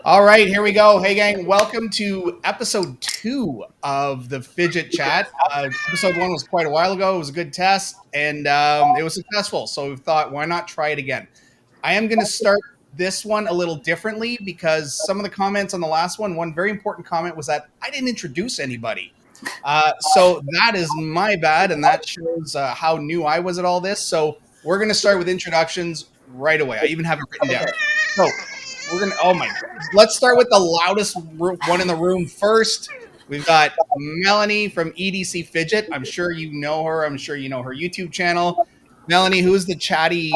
All right, here we go. Hey, gang, welcome to episode 2 of the Fidget Chat. Episode 1 was quite a while ago. It was a good test, and it was successful. So we thought, why not try it again? I am going to start this one a little differently because some of the comments on the last one very important comment was that I didn't introduce anybody. So that is my bad, and that shows how new I was at all this. So we're going to start with introductions right away. I even have it written down. So we're gonna. Oh my! Let's start with the loudest one in the room first. We've got Melanie from EDC Fidget. I'm sure you know her. I'm sure you know her YouTube channel. Melanie, who's the chatty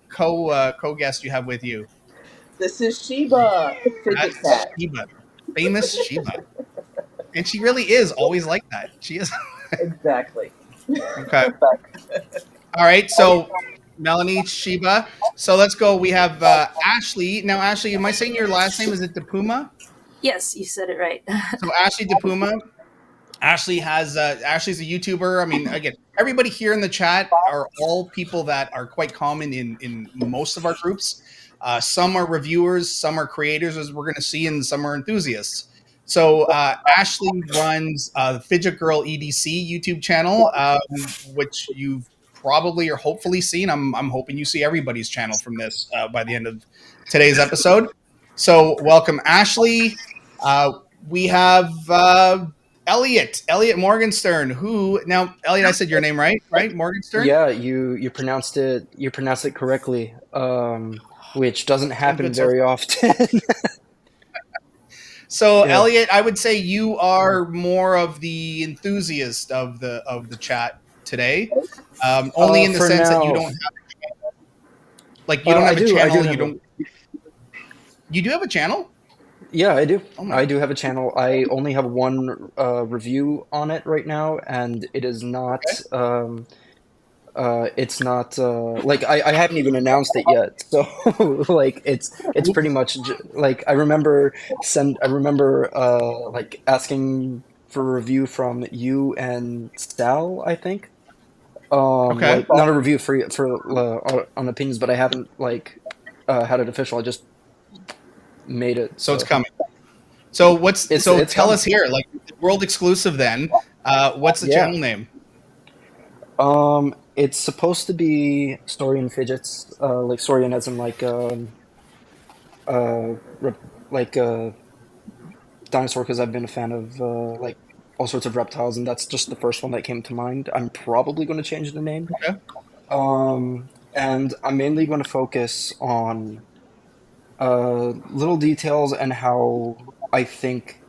co guest you have with you? This is Sheba, Fidget That's Chat. Sheba, famous Sheba, and she really is always like that. She is. Exactly. Okay. All right. So Melanie, Sheba. So let's go. We have Ashley. Now, Ashley, am I saying your last name? Is it DePuma? Yes, you said it right. So Ashley DePuma. Ashley's a YouTuber. I mean, again, everybody here in the chat are all people that are quite common in most of our groups. Some are reviewers, some are creators, as we're going to see, and some are enthusiasts. So Ashley runs the Fidget Girl EDC YouTube channel, which you've probably or hopefully seen. I'm hoping you see everybody's channel from this by the end of today's episode. So welcome, Ashley. We have Elliot Morgenstern, who now Elliot, I said your name right? Morgenstern. Yeah, you pronounced it correctly, which doesn't happen Good source. very often. So Yeah. Elliot, I would say you are more of the enthusiast of the chat today, only in the For sense that you now, don't have you don't have a I do channel. You have a don't. You do have a channel. yeah, I do. Oh my I do have a channel. I only have one review on it right now, and it is not. Okay. It's not like I haven't even announced it yet. So like it's pretty much like I remember like asking for a review from you and Sal, I think. Okay. Like not a review for on opinions, but I haven't like had it official. I just made it. So it's So coming. So it's tell coming. us here, like world exclusive then. What's the Yeah. channel name? It's supposed to be Story and Fidgets, like Sorian as in rep, like dinosaur, because I've been a fan of like all sorts of reptiles, and that's just the first one that came to mind. I'm probably going to change the name. Okay. And I'm mainly going to focus on little details and how I think.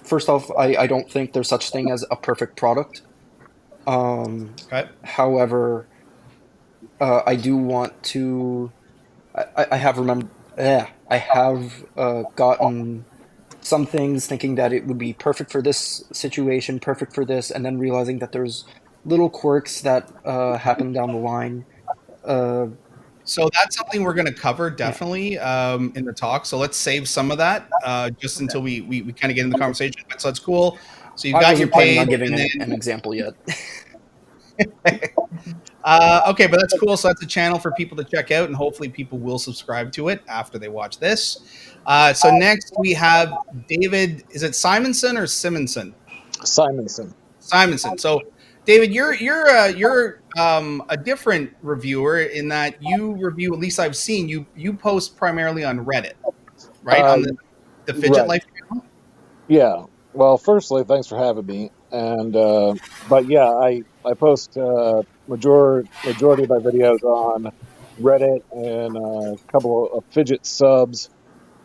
First off, I don't think there's such thing as a perfect product. Okay. However, I do want to. I have remembered. Yeah, I have gotten some things thinking that it would be perfect for this situation, perfect for this, and then realizing that there's little quirks that happen down the line. Uh, So that's something we're going to cover yeah, definitely in the talk. So let's save some of that just until we kind of get into the conversation. So that's cool. So you've I got your wasn't planning on page, giving and an then example yet. okay, but that's cool. So that's a channel for people to check out, and hopefully people will subscribe to it after they watch this. So next we have David. Is it Simonson or Simonson? Simonson. Simonson. So, David, you're a different reviewer in that you review. At least I've seen you post primarily on Reddit, right? On Uh, the Fidget right. Life channel. Yeah. Well, firstly, thanks for having me. And but yeah, I post majority of my videos on Reddit and a couple of fidget subs,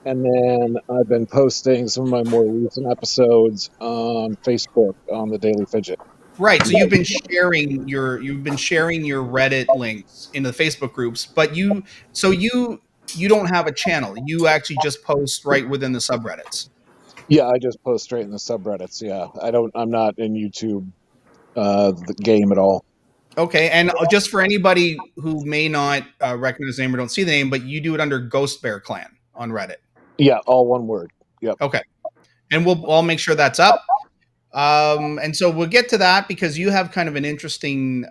and then I've been posting some of my more recent episodes on Facebook on the Daily Fidget. Right. So you've been sharing your Reddit links into the Facebook groups, but you don't have a channel. You actually just post right within the subreddits. Yeah, I just post straight in the subreddits. Yeah, I'm not in YouTube the game at all. Okay, and just for anybody who may not recognize the name or don't see the name, but you do it under Ghost Bear Clan on Reddit. Yeah, all one word. Yep. Okay, and I'll make sure that's up. And so we'll get to that because you have kind of an interesting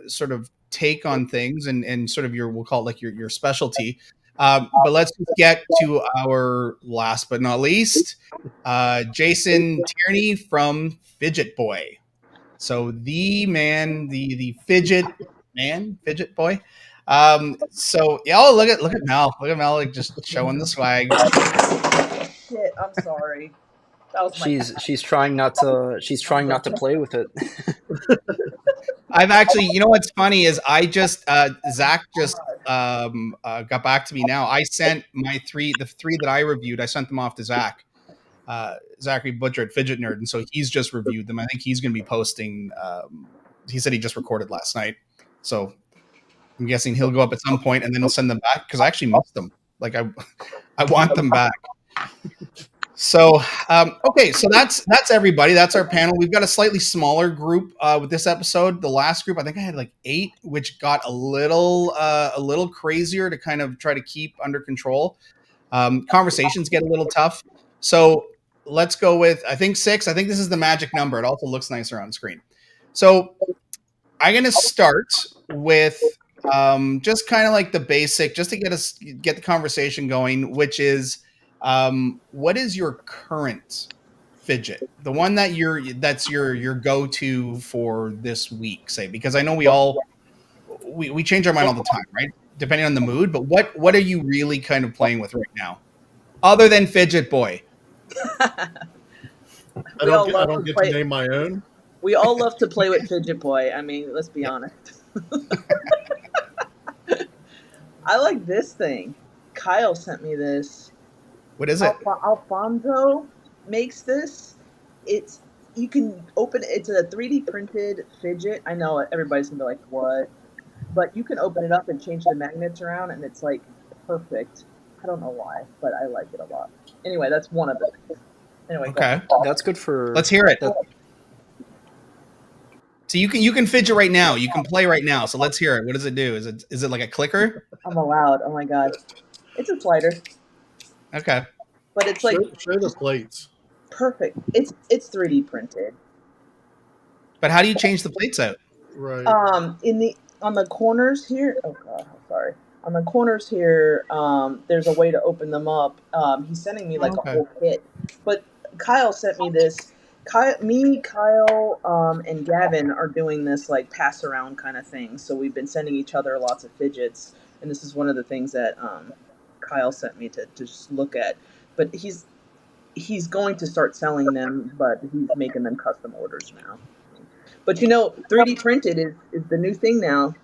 sort of take on things and sort of we'll call it like your specialty. But let's just get to our last but not least, Jason Tierney from Fidget Boy. So the man, the fidget man, Fidget Boy. So yeah, oh look at Mel. Look at Mel like, just showing the swag. Shit, I'm sorry. That was my She's trying not to play with it. I've actually, you know what's funny is I just Zach just got back to me now. I sent the three that I reviewed. I sent them off to Zach, Zachary Butcher at Fidget Nerd, and so he's just reviewed them. I think he's going to be posting. He said he just recorded last night, so I'm guessing he'll go up at some point and then he'll send them back because I actually missed them. Like I want them back. So okay, so that's everybody. That's our panel. We've got a slightly smaller group with this episode. The last group, I think I had like 8, which got a little crazier to kind of try to keep under control. Conversations get a little tough. So let's go with, I think 6. I think this is the magic number. It also looks nicer on screen. So I'm going to start with just kind of like the basic, just to get the conversation going, which is what is your current fidget? The one that that's your go-to for this week, say, because I know we change our mind all the time, right? Depending on the mood, but what are you really kind of playing with right now? Other than Fidget Boy. I don't get to name my own. We all love to play with Fidget Boy. I mean, let's be honest. I like this thing. Kyle sent me this. What is it? Alfonso makes this. You can open it. It's a 3D printed fidget. I know everybody's gonna be like, what? But you can open it up and change the magnets around, and it's like perfect. I don't know why, but I like it a lot. Anyway, that's one of them. Anyway, okay, that's good for. Let's hear it. So you can fidget right now. You can play right now. So let's hear it. What does it do? Is it like a clicker? I'm allowed. Oh my god, it's a slider. Okay, but it's like show the plates. Perfect. It's 3D printed. But how do you change the plates out? Right. On the corners here. Oh god, sorry. On the corners here, there's a way to open them up. He's sending me like a whole kit. But Kyle sent me this. Kyle, and Gavin are doing this like pass around kind of thing. So we've been sending each other lots of fidgets, and this is one of the things that Kyle sent me to just look at. But he's going to start selling them, but he's making them custom orders now. But 3D printed is the new thing now.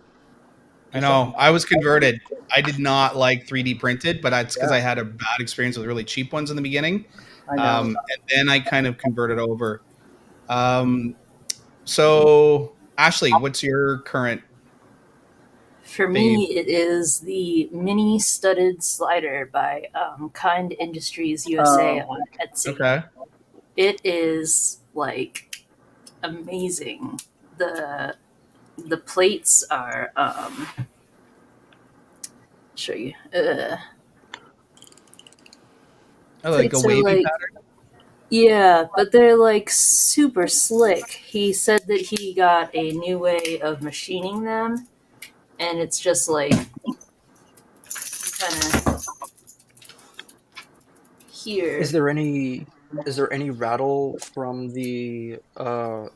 I know. I was converted. I did not like 3D printed, but that's because I had a bad experience with really cheap ones in the beginning. I know. And then I kind of converted over. So, Ashley, what's your current? For me, it is the mini studded slider by Kind Industries USA on Etsy. Okay. It is like amazing. The plates are show you. Like a wavy pattern? Yeah, but they're like super slick. He said that he got a new way of machining them, and it's just like kind of here. Is there any rattle from the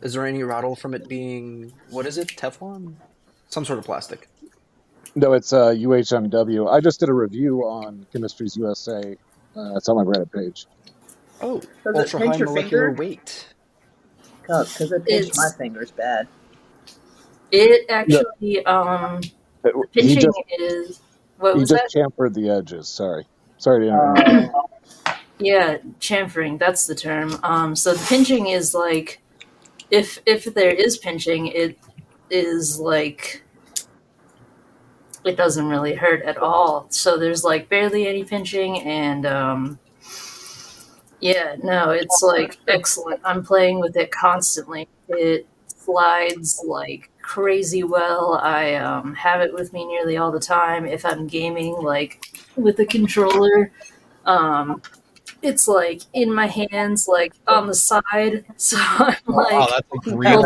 is there any rattle from it being, what is it, Teflon? Some sort of plastic. No, it's UHMW. I just did a review on Chemistries USA. It's on my Reddit page. Oh, Does ultra it pinch high your molecular finger? weight. Because it pinched my fingers bad. It actually pinching is what was that? He just chamfered the edges. Sorry to interrupt. Yeah, chamfering, that's the term. So the pinching is like, if there is pinching, it is like, it doesn't really hurt at all. So there's like barely any pinching, and it's like excellent. I'm playing with it constantly. It slides like crazy well. I have it with me nearly all the time. If I'm gaming like with a controller, it's like in my hands, like on the side. So I'm like, wow, that's like real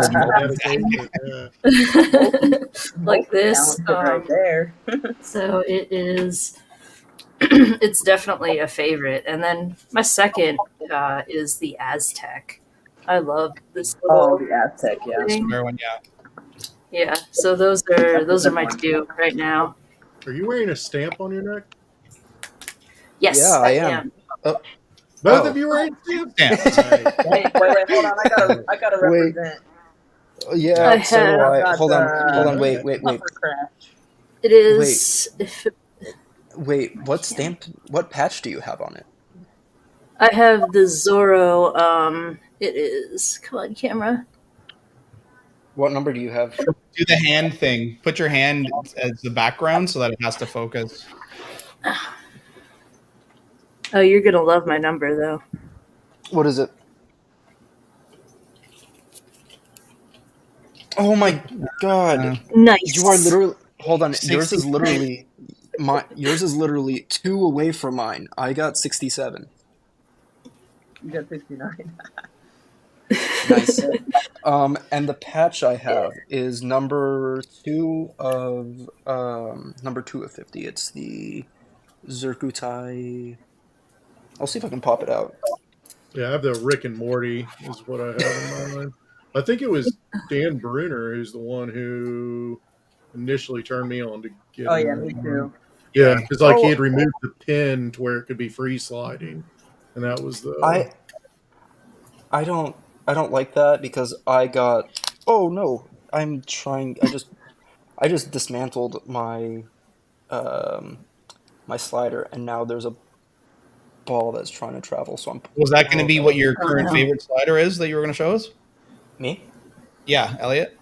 like this right there. So it is It's definitely a favorite. And then my second is the Aztec. I love this little the Aztec, yeah. thing. Square one, yeah. Yeah, so those are my two right now. Are you wearing a stamp on your neck? Yes, Yeah, I am. am. Both Oh. of you wearing stamps? Stamps. Nice. Wait, hold on. I gotta Wait. represent. Yeah, I so do have- I. I've got, Hold on, wait. Puffer Crash. It is. Wait, what patch do you have on it? I have the Zorro. It is. Come on, camera. What number do you have? Do the hand thing. Put your hand as the background so that it has to focus. Oh, you're gonna love my number though. What is it? Oh my god. Nice. You are literally hold on. 60. Yours is literally 2 away from mine. I got 67. You got 69. Nice. And the patch I have is number 2 of 50. It's the Zerkutai. I'll see if I can pop it out. Yeah, I have the Rick and Morty is what I have in mind. I think it was Dan Bruner who's the one who initially turned me on to get. Oh yeah, me too. Yeah, because like he Oh. had removed the pin to where it could be free sliding, and that was the. I don't like that because I got. Oh no! I'm trying. I just dismantled my my slider, and now there's a ball that's trying to travel. So I'm. Was that going to be what your current favorite slider is that you were going to show us? Me? Yeah, Elliot?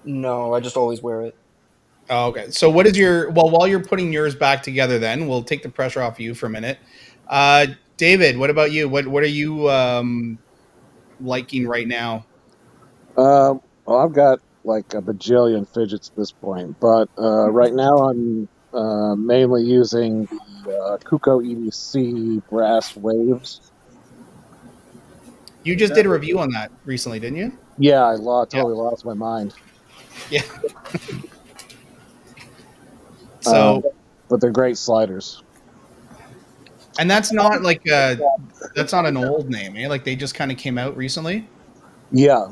No, I just always wear it. Oh, okay. So what is your, well, while you're putting yours back together then, we'll take the pressure off you for a minute. David, what about you? What are you liking right now? Well, I've got like a bajillion fidgets at this point, but right now I'm mainly using the Kuko EDC brass waves. You just did a review on that recently, didn't you? Yeah, I totally lost my mind. Yeah. So, but they're great sliders. and that's not like that's not an old name, eh? Like they just kind of came out recently. Yeah,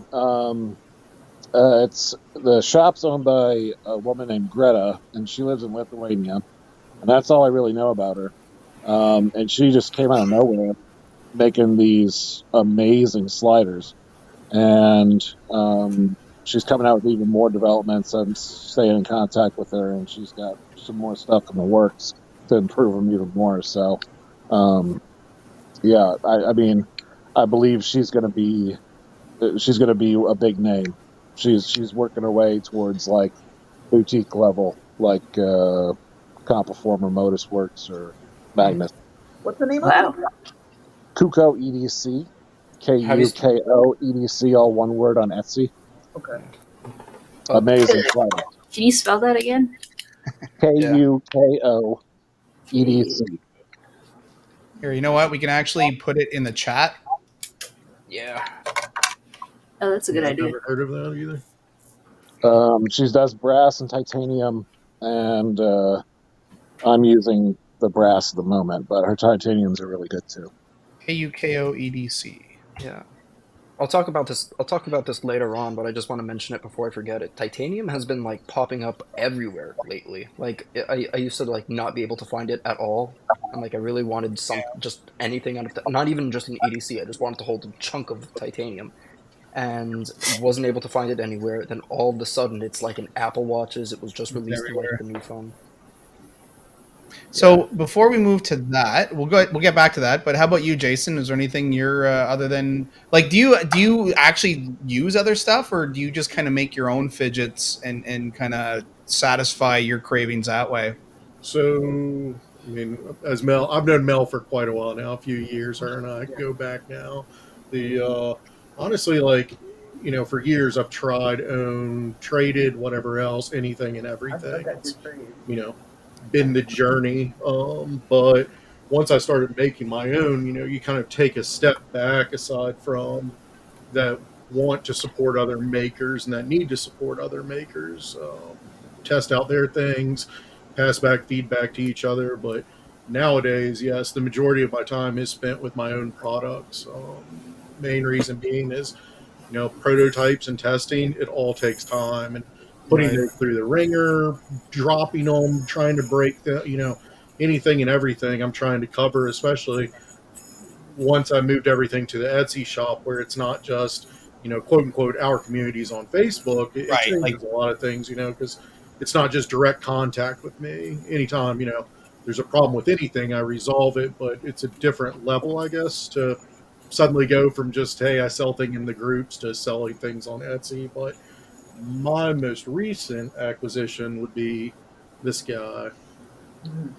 it's the shop's owned by a woman named Greta, and she lives in Lithuania, and that's all I really know about her. And she just came out of nowhere, making these amazing sliders, and she's coming out with even more developments. I'm staying in contact with her, and she's got some more stuff in the works to improve them even more. So, yeah, I mean, I believe she's going to be a big name. She's working her way towards like boutique level, like Compuformer Modusworks or Magnus. What's the name of it? Kuko EDC, Kuko EDC, all one word on Etsy. Okay. Amazing. Can you spell that again? Kuko EDC. Here, you know what? We can actually put it in the chat. Yeah. Oh, that's a good idea. I've never heard of that either. She does brass and titanium, and I'm using the brass at the moment, but her titaniums are really good too. Kuko EDC. Yeah. I'll talk about this later on, but I just want to mention it before I forget it. Titanium has been like popping up everywhere lately. Like I used to like not be able to find it at all, and like I really wanted just anything out of that. Not even just an EDC. I just wanted to hold a chunk of titanium, and wasn't able to find it anywhere. Then all of a sudden, it's like in Apple Watches. It was just released in like the new phone. So before we move to that, we'll get back to that. But how about you, Jason? Is there anything you're other than like do you actually use other stuff, or do you just kind of make your own fidgets and kind of satisfy your cravings that way? So, I mean, as Mel, I've known Mel for quite a while now, a few years. Her and I go back now. The honestly, like, you know, for years I've tried, owned, traded, whatever else, anything and everything. It's, you know, been the journey. But once I started making my own, you know, you kind of take a step back aside from that want to support other makers and that need to support other makers, test out their things, pass back feedback to each other. But nowadays, yes, the majority of my time is spent with my own products. Main reason being is, prototypes and testing, it all takes time, and putting Right. those through the ringer, dropping them, trying to break anything and everything I'm trying to cover, especially once I moved everything to the Etsy shop, where it's not just, quote unquote, our communities on Facebook. It Right. Like, changes a lot of things, because it's not just direct contact with me. Anytime, there's a problem with anything, I resolve it, but it's a different level, I guess, to suddenly go from just, hey, I sell things in the groups to selling things on Etsy. But my most recent acquisition would be this guy.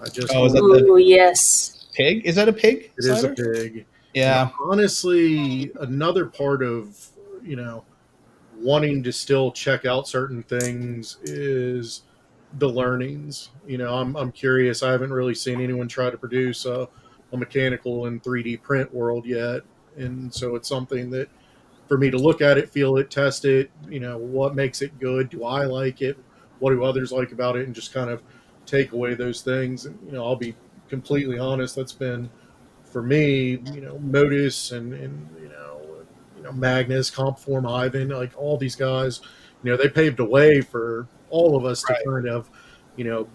I just oh, is that ordered. the Ooh, yes. pig? Is that a pig It is a slider? pig. And Yeah. honestly, another part of, wanting to still check out certain things is the learnings. I'm curious. I haven't really seen anyone try to produce a mechanical and 3D print world yet. And so it's something that, for me to look at it, feel it, test it, what makes it good? Do I like it? What do others like about it? And just kind of take away those things. And, I'll be completely honest, that's been, for me, Modus and Magnus, Compform, Ivan, like all these guys, they paved a way for all of us to Right. kind of,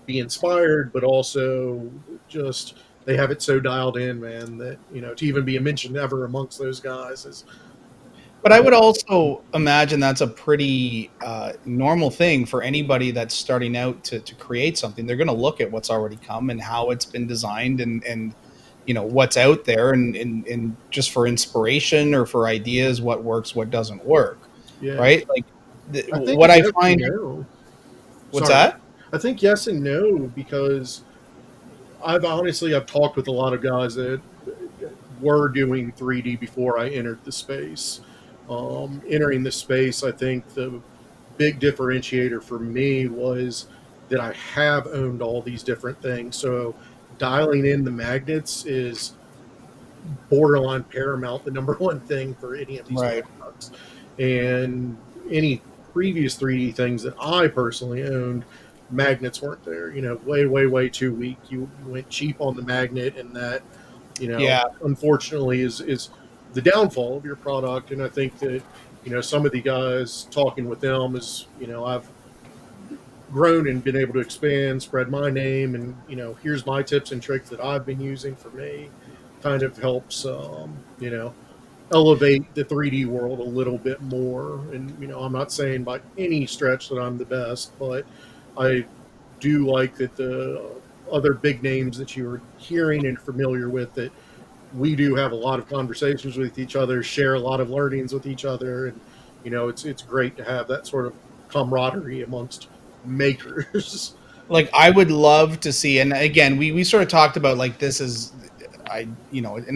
be inspired, but also just they have it so dialed in, man, that to even be mentioned ever amongst those guys is. But I would also imagine that's a pretty normal thing for anybody that's starting out to create something. They're going to look at what's already come and how it's been designed and what's out there and just for inspiration or for ideas, what works, what doesn't work, Yeah, right? Like I think what I yes and find. no. What's Sorry, that? I think yes and no, because I've talked with a lot of guys that were doing 3D before I entered the space. Entering the space, I think the big differentiator for me was that I have owned all these different things. So dialing in the magnets is borderline paramount, the number one thing for any of these Right. products. And any previous 3D things that I personally owned, magnets weren't there. Way, way, way too weak. You went cheap on the magnet, and that, Yeah. unfortunately, is the downfall of your product. And I think that some of the guys, talking with them, is I've grown and been able to expand, spread my name, and here's my tips and tricks that I've been using for me. Kind of helps, elevate the 3D world a little bit more. And I'm not saying by any stretch that I'm the best, but I do like that the other big names that you're hearing and familiar with, that we do have a lot of conversations with each other, share a lot of learnings with each other, and it's great to have that sort of camaraderie amongst makers. Like I would love to see, and again, we sort of talked about like this is and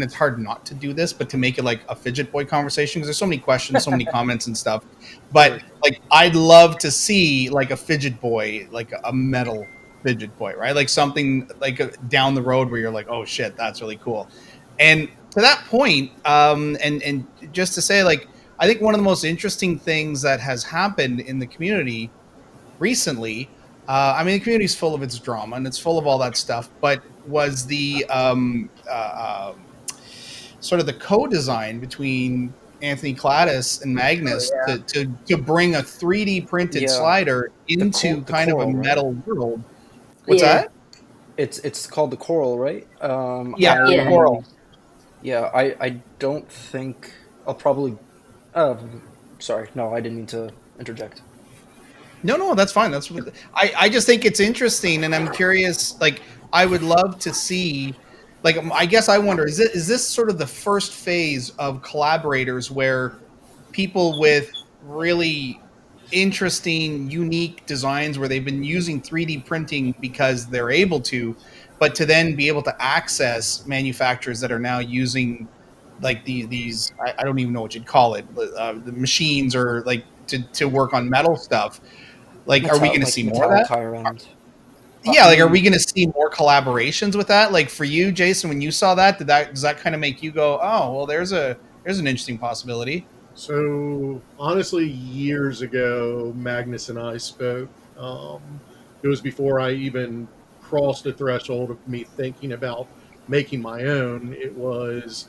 it's hard not to do this, but to make it like a Fidget Boy conversation because there's so many questions, so many comments and stuff. But Sure. like I'd love to see like a Fidget Boy, like a metal Fidget Boy, right? Like something like down the road where you're like, oh shit, that's really cool. And to that point, and just to say, like, I think one of the most interesting things that has happened in the community recently. I mean, the community's full of its drama and it's full of all that stuff, but was the sort of the co-design between Anthony Cladis and Oh Magnus yeah. to bring a 3D printed Yeah, slider into the kind of a coral, right? metal world. What's Yeah. that? It's called the coral, right? Yeah, the Yeah. coral. I don't think I'll probably. Uh, sorry, no, I didn't mean to interject. No, that's fine. I just think it's interesting, and I'm curious. Like, I would love to see. Like, I guess I wonder is this sort of the first phase of collaborators where people with really interesting, unique designs where they've been using 3D printing because they're able to, but to then be able to access manufacturers that are now using like these I don't even know what you'd call it, the machines or like to work on metal stuff. Like, are we going to see more of Metallic that? higher end. Yeah, I like, are we mean, going to see more collaborations with that? Like, for you, Jason, when you saw that, does that kind of make you go, oh, well, there's an interesting possibility? So honestly, years ago, Magnus and I spoke. It was before I even crossed the threshold of me thinking about making my own. It was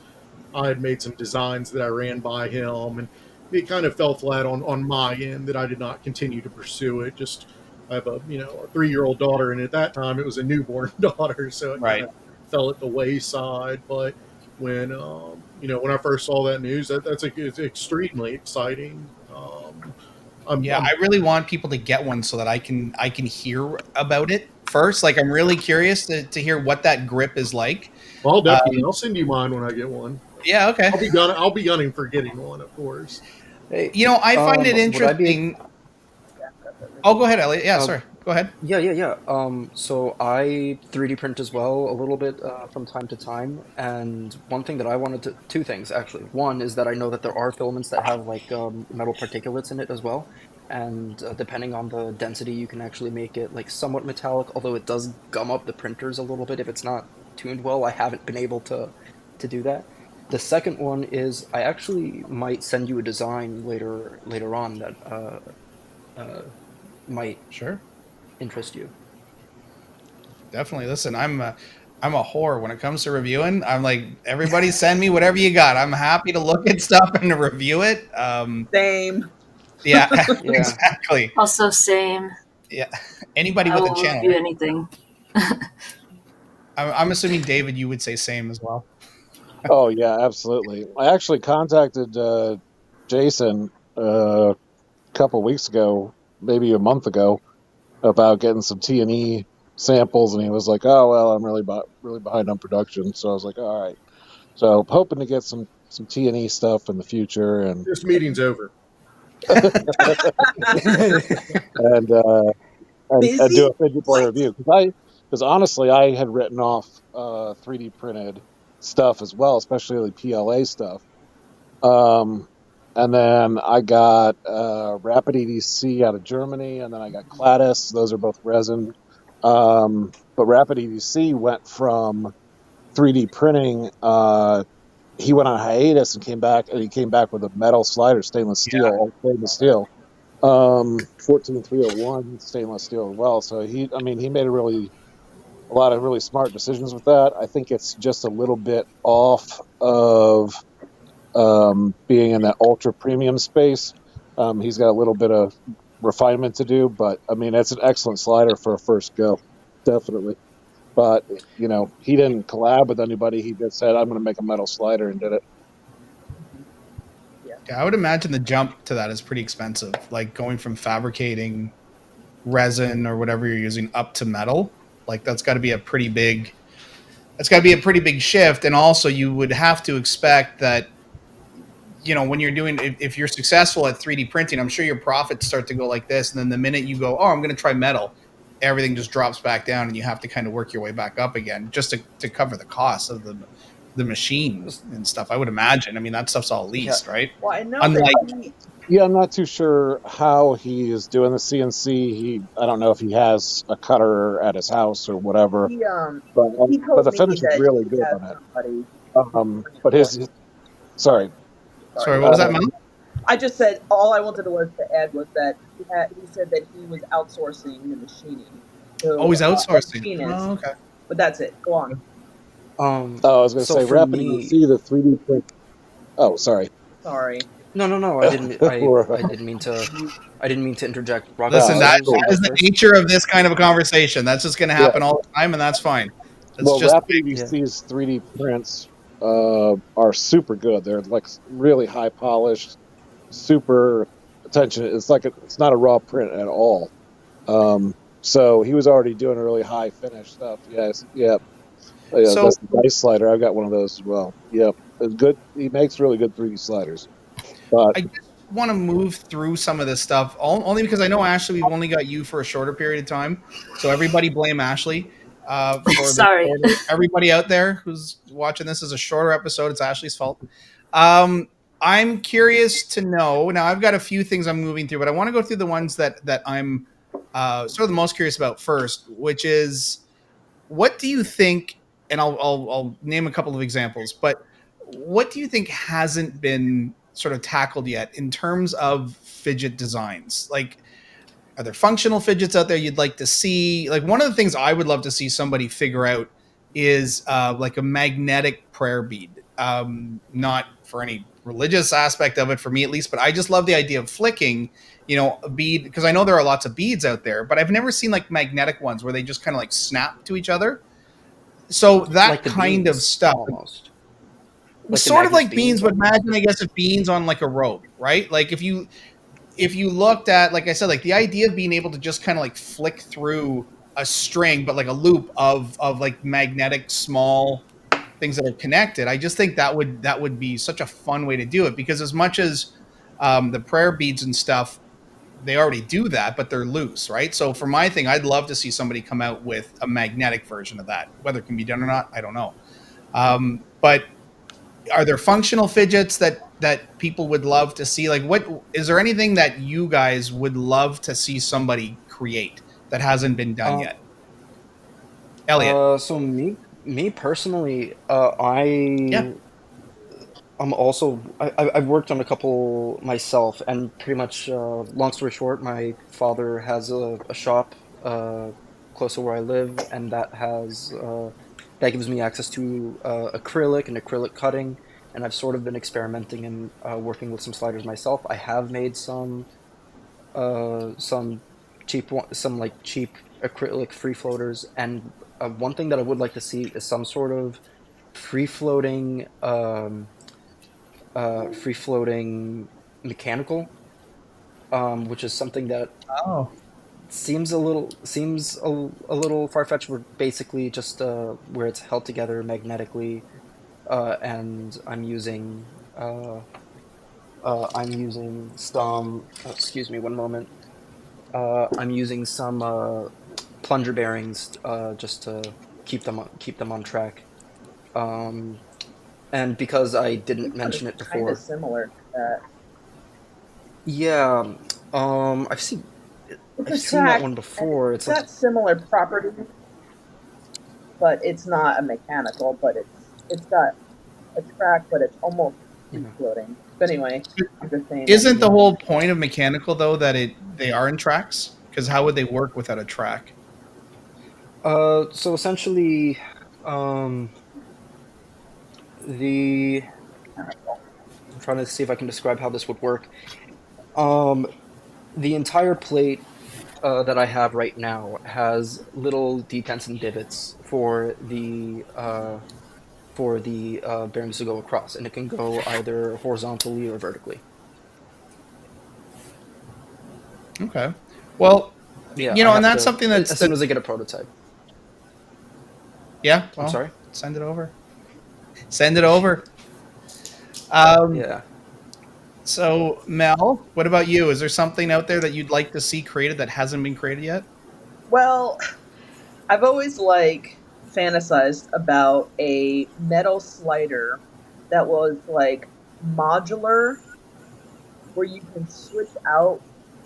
I had made some designs that I ran by him, and it kind of fell flat on my end that I did not continue to pursue it. Just I have a 3-year-old daughter, and at that time it was a newborn daughter, so it kind Right. of fell at the wayside. But when when I first saw that news, it's extremely exciting. Yeah, I really want people to get one so that I can hear about it first. Like, I'm really curious to hear what that grip is like. I'll definitely I'll send you mine when I get one. Yeah, okay. I'll be gunning for getting one, of course. Hey, I find it would I be interesting. Oh, go ahead, Elliot. Yeah, sorry. Go ahead. Yeah. So I 3D print as well a little bit from time to time, and one thing that I wanted to, two things actually. One is that I know that there are filaments that have like metal particulates in it as well, and depending on the density, you can actually make it like somewhat metallic. Although it does gum up the printers a little bit if it's not tuned well. I haven't been able to do that. The second one is I actually might send you a design later on that might Sure. interest you. Definitely. Listen, I'm a whore when it comes to reviewing. I'm like, everybody send me whatever you got. I'm happy to look at stuff and to review it. Same. Yeah, Yeah. exactly. Also, same. Yeah. Anybody I with a will channel. review Right? anything. I'm assuming, David, you would say same as well. Oh yeah, absolutely. I actually contacted Jason a couple weeks ago, maybe a month ago, about getting some T&E samples, and he was like, "Oh well, I'm really behind on production." So I was like, "All right." So hoping to get some T&E stuff in the future, and This meeting's over. and uh, and do Busy? a Fidget Boy What? review because honestly, I had written off 3D printed stuff as well, especially the PLA stuff. Um, and then I got Rapid EDC out of Germany, and then I got Cladis. Those are both resin. But Rapid EDC went from 3D printing. He went on hiatus and came back, and he came back with a metal slider, stainless steel, all stainless steel. 14301 stainless steel as well. So he made a lot of really smart decisions with that. I think it's just a little bit off of being in that ultra premium space. He's got a little bit of refinement to do, but I mean, it's an excellent slider for a first go, definitely. But he didn't collab with anybody. He just said, "I'm going to make a metal slider," and did it. Yeah, I would imagine the jump to that is pretty expensive. Like going from fabricating resin or whatever you're using up to metal. Like that's got to be a pretty big. That's got to be a pretty big shift. And also, you would have to expect that when you're doing, if you're successful at 3D printing, I'm sure your profits start to go like this. And then the minute you go, oh, I'm going to try metal, everything just drops back down and you have to kind of work your way back up again just to cover the cost of the machine and stuff. I would imagine. I mean, that stuff's all leased, right? Well, I know Unlike, that Yeah, I'm not too sure how he is doing the CNC. I don't know if he has a cutter at his house or whatever. he But told the me finish is that really he good has on it. somebody. But sorry. sorry, what was that, Mel? I just said all I wanted to add was that he said that he was outsourcing the machining. So, Oh, he's outsourcing. machinist. Oh, okay. But that's it. Go on. I was going to So say, for Rapid me, EDC, the 3D print. Oh, sorry. Sorry. no, I didn't. I didn't mean to. I didn't mean to interject. Rock Listen, that's that cool. is the nature of this kind of a conversation. That's just going to happen all the time, and that's fine. That's Well, just Rapid Yeah. EDC's 3D prints are super good. They're like really high polished, super attention. It's like it's not a raw print at all. So he was already doing really high finish stuff. Yes, yeah. so. That's the dice slider. I've got one of those as well. Yep, it's good. He makes really good 3D sliders. But I just want to move through some of this stuff only because I know, Ashley, we've only got you for a shorter period of time. So everybody blame Ashley for Sorry. everybody out there who's watching this is a shorter episode. It's Ashley's fault. I'm curious to know. Now, I've got a few things I'm moving through, but I want to go through the ones that I'm sort of the most curious about first, which is what do you think? And I'll name a couple of examples, but what do you think hasn't been sort of tackled yet in terms of fidget designs? Like, Are there functional fidgets out there you'd like to see? Like, one of the things I would love to see somebody figure out is like a magnetic prayer bead. Not for any religious aspect of it, for me at least, but I just love the idea of flicking, a bead, because I know there are lots of beads out there, but I've never seen like magnetic ones where they just kind of like snap to each other. So that Like the kind of beans, stuff, almost. Like the sort of magnet like beans, but almost. imagine, I guess, if beans on like a rope, right? Like if you looked at, like I said, like the idea of being able to just kind of like flick through a string, but like a loop of like magnetic small things that are connected, I just think that would be such a fun way to do it, because as much as the prayer beads and stuff, they already do that, but they're loose, right? So for my thing, I'd love to see somebody come out with a magnetic version of that. Whether it can be done or not, I don't know. But are there functional fidgets that people would love to see? Like, what is there anything that you guys would love to see somebody create that hasn't been done Um, yet? Elliot. so me personally, Yeah. I'm also I've worked on a couple myself, and pretty much, long story short, my father has a shop close to where I live, and that gives me access to acrylic and acrylic cutting, and I've sort of been experimenting and working with some sliders myself. I have made some some like cheap acrylic free floaters, and one thing that I would like to see is some sort of free floating free floating mechanical, which is something that Oh. seems a little far-fetched. We're basically just where it's held together magnetically, and I'm using some, excuse me one moment, I'm using some plunger bearings, just to keep them on track. Um, and because I didn't This one is mention it kind of before, similar to that. yeah, It's I've a seen that track, one and before. it's got similar properties, but it's not a mechanical. But it's got a track, but it's almost You free know, floating. But anyway, I'm just saying that. Isn't the yeah. whole point of mechanical though that they are in tracks? Because how would they work without a track? So essentially, um, the I'm trying to see if I can describe how this would work. Um, the entire plate that I have right now has little detents and divots for the bearings to go across, and it can go either horizontally or vertically. Okay. Well, Yeah, I and have that's to something as soon that's as I get a prototype. yeah. I'm Well, sorry. send it over. Send it over. Um, Yeah. so Mel, what about you? Is there something out there that you'd like to see created that hasn't been created yet? Well, I've always fantasized about a metal slider that was like modular, where you can switch out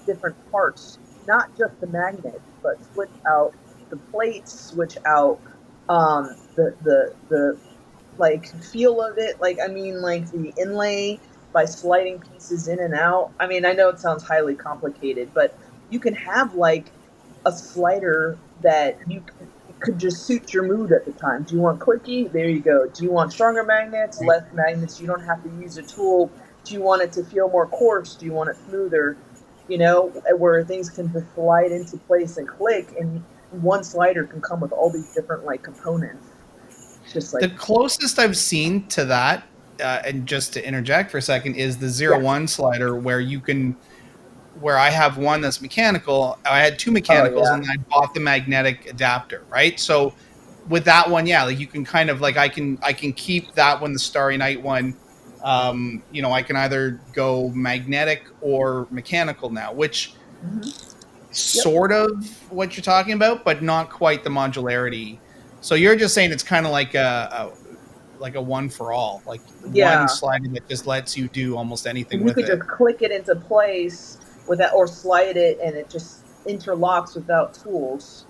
different parts, not just the magnets, but switch out the plates, switch out the like feel of it. Like, I mean, like the inlay by sliding pieces in and out. I mean, I know it sounds highly complicated, but you can have like a slider that could just suit your mood at the time. Do you want clicky? There you go. Do you want stronger magnets, less magnets? You don't have to use a tool. Do you want it to feel more coarse? Do you want it smoother? Where things can just slide into place and click, and one slider can come with all these different like components. It's just The like, closest I've seen to that, and just to interject for a second, is the zero yeah. one slider, where I have one that's mechanical. I had two Oh mechanicals, yeah. and I bought the magnetic adapter, right? So with that one, yeah, like you can kind of like I can keep that one, the Starry Night one. I can either go magnetic or mechanical now, which Mm-hmm. Yep. sort of what you're talking about, but not quite the modularity. So you're just saying it's kind of like a one for all, like one Yeah. slider that just lets you do almost anything And you with could it. just click it into place without, or slide it, and it just interlocks without tools.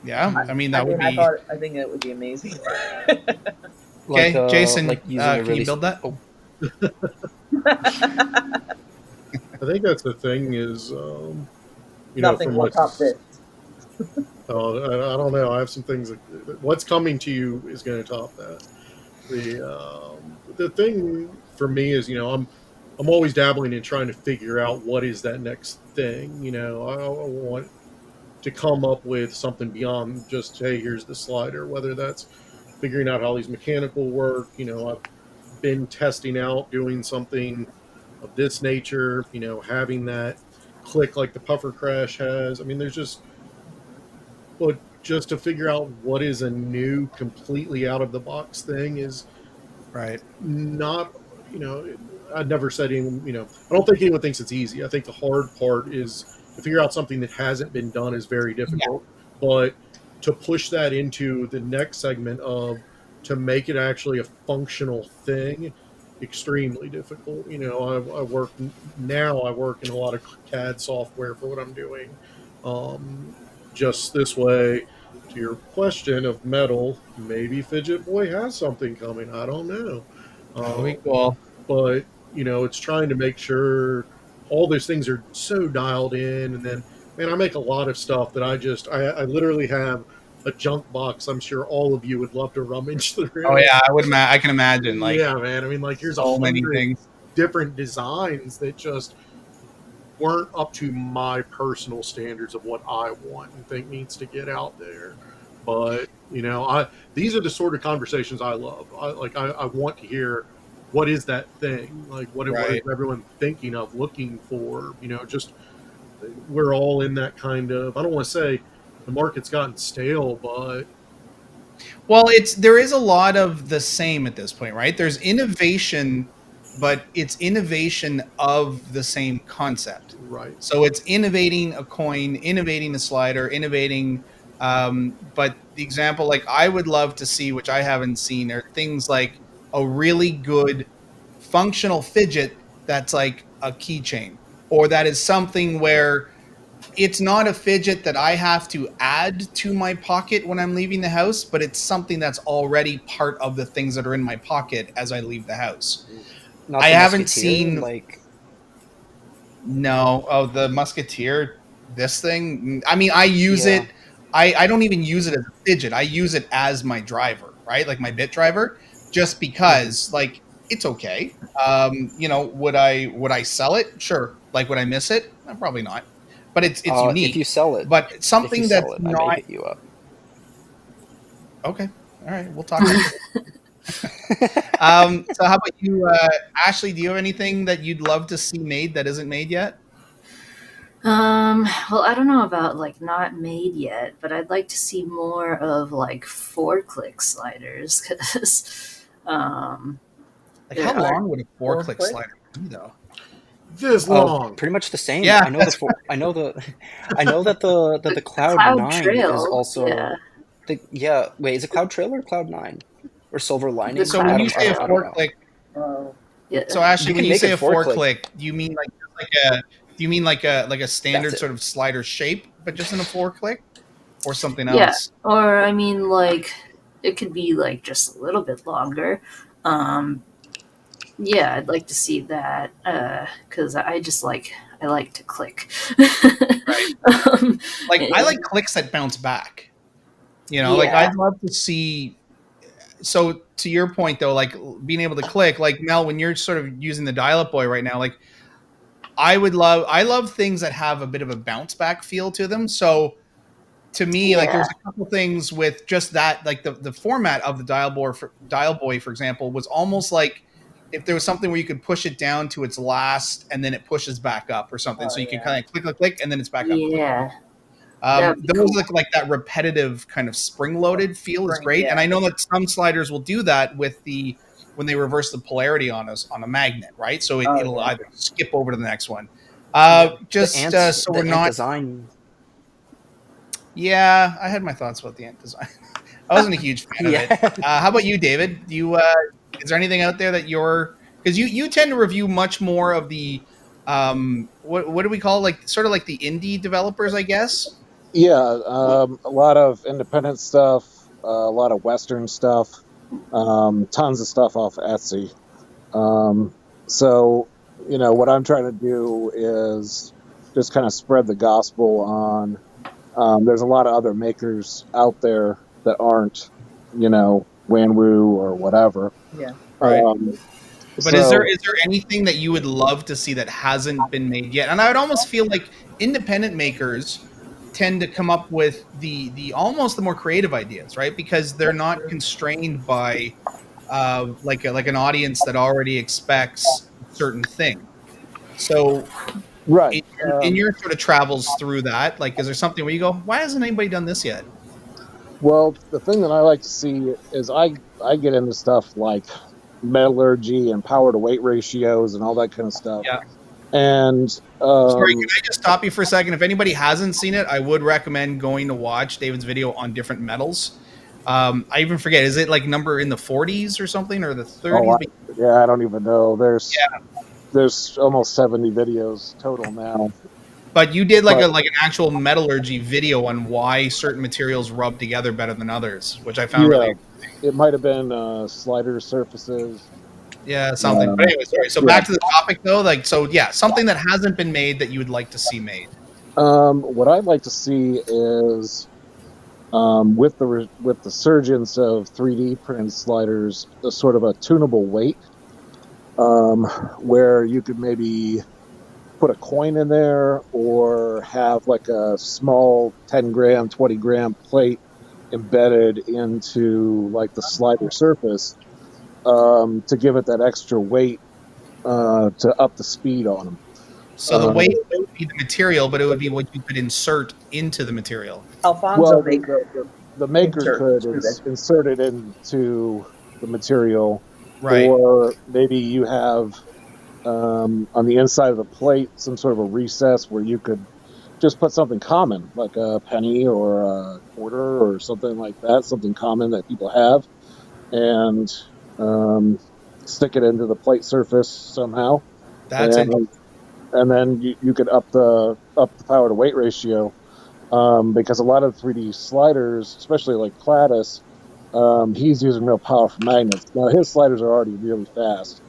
Yeah, I, I mean I that would mean, be I think it would be amazing. okay. Jason, Like using a can you really build that? oh I think that's the thing is, Nothing from will like, top this. I don't know. I have some things what's coming to you is going to top that. The thing for me is, I'm always dabbling in trying to figure out what is that next thing. I want to come up with something beyond just, hey, here's the slider. Whether that's figuring out how these mechanical work. I've been testing out doing something of this nature. Having that click like the puffer crash has. I mean, there's but just to figure out what is a new, completely out of the box thing is Right. not, I'd never said anyone, I don't think anyone thinks it's easy. I think the hard part is to figure out something that hasn't been done is very difficult. Yeah. But to push that into the next segment of to make it actually a functional thing, extremely difficult. I work now. I work in a lot of CAD software for what I'm doing. Just this way, to your question of metal, maybe Fidget Boy has something coming. I don't know. That'll be cool. But it's trying to make sure all those things are so dialed in, and then, man, I make a lot of stuff that I literally have a junk box. I'm sure all of you would love to rummage through. Oh yeah, I can imagine. Like, yeah, man. I mean, like, here's so many things, different designs that just weren't up to my personal standards of what I want and think needs to get out there. But these are the sort of conversations I love. I want to hear, what is that thing? Like, what is everyone thinking of, looking for? Just, we're all in that kind of, I don't want to say the market's gotten stale, but well, there is a lot of the same at this point, right? There's innovation, but it's innovation of the same concept. Right. So it's innovating a coin, innovating a slider, innovating. But the example, like, I would love to see, which I haven't seen, are things like a really good functional fidget that's like a keychain, or that is something where it's not a fidget that I have to add to my pocket when I'm leaving the house, but it's something that's already part of the things that are in my pocket as I leave the house. Not I the haven't Musketeer, seen like, no. Oh, the Musketeer, this thing. I mean, I use it. I don't even use it as a fidget. I use it as my driver, right? Like my bit driver, just because like it's okay. Would I sell it? Sure. Like, would I miss it? Probably not. But it's unique. If you sell it, but something that's I not. may hit you up. Okay. All right. We'll talk. So how about you, Ashley? Do you have anything that you'd love to see made that isn't made yet? Well, I don't know about like not made yet, but I'd like to see more of like 4-click sliders because like, how long would a 4-click slider be though? This long. Pretty much the same. Yeah. I know that the Cloud 9 Trail, is also wait, is it Cloud Trail or Cloud 9? Or Silver Lining? So when you say a 4-click, so Ashley, when you say a 4-click, do you mean like a standard sort of slider shape, but just in a 4-click, or something else? Yeah, or I mean, like, it could be like just a little bit longer. Yeah, I'd like to see that because I like to click. Right. I like clicks that bounce back. Like, I'd love to see. So to your point though, like being able to click, like Mel, when you're sort of using the dial-up boy right now, like I love things that have a bit of a bounce back feel to them. So to me, like there's a couple things with just that, like the format of the dial boy, for example, was almost like if there was something where you could push it down to its last and then it pushes back up or something. So you can kind of click and then it's back up. Yeah. Those look like that repetitive kind of spring-loaded feel is great, and I know that some sliders will do that with when they reverse the polarity on a magnet, right? So it'll either skip over to the next one. So we're not design. Yeah, I had my thoughts about the ant design. I wasn't a huge fan of it. How about you, David? Is there anything out there that because you tend to review much more of the what do we call, like, sort of like the indie developers, I guess? Yeah, a lot of independent stuff, a lot of Western stuff, tons of stuff off Etsy. So what I'm trying to do is just kind of spread the gospel on. There's a lot of other makers out there that aren't, Wanwu or whatever. Yeah. Right. But is So there anything that you would love to see that hasn't been made yet? And I would almost feel like independent makers tend to come up with the almost the more creative ideas, right? Because they're not constrained by like an audience that already expects a certain thing. So right. in your sort of travels through that, like, is there something where you go, why hasn't anybody done this yet? Well, the thing that I like to see is I get into stuff like metallurgy and power to weight ratios and all that kind of stuff. Yeah. And Sorry, can I just stop you for a second? If anybody hasn't seen it, I would recommend going to watch David's video on different metals. I even forget, is it like number in the 40s or something, or the 30s? I don't even know. There's almost 70 videos total now. But you did like an actual metallurgy video on why certain materials rub together better than others, which I found really. It might have been slider surfaces. Yeah, something. But anyway, sorry. So back to the topic though, something that hasn't been made that you would like to see made. What I'd like to see is with the surgence of 3D printed sliders, a sort of a tunable weight, where you could maybe put a coin in there or have like a small 10 gram, 20 gram plate embedded into like the slider surface to give it that extra weight to up the speed on them. So the weight would be the material, but it would be what you could insert into the material. Alfonso the maker could insert it into the material, right? Or maybe you have on the inside of the plate some sort of a recess where you could just put something common, like a penny or a quarter or something like that, something common that people have, and stick it into the plate surface somehow. That's interesting. And then you could up the power to weight ratio, because a lot of 3D sliders, especially like Cladis, he's using real powerful magnets. Now his sliders are already really fast,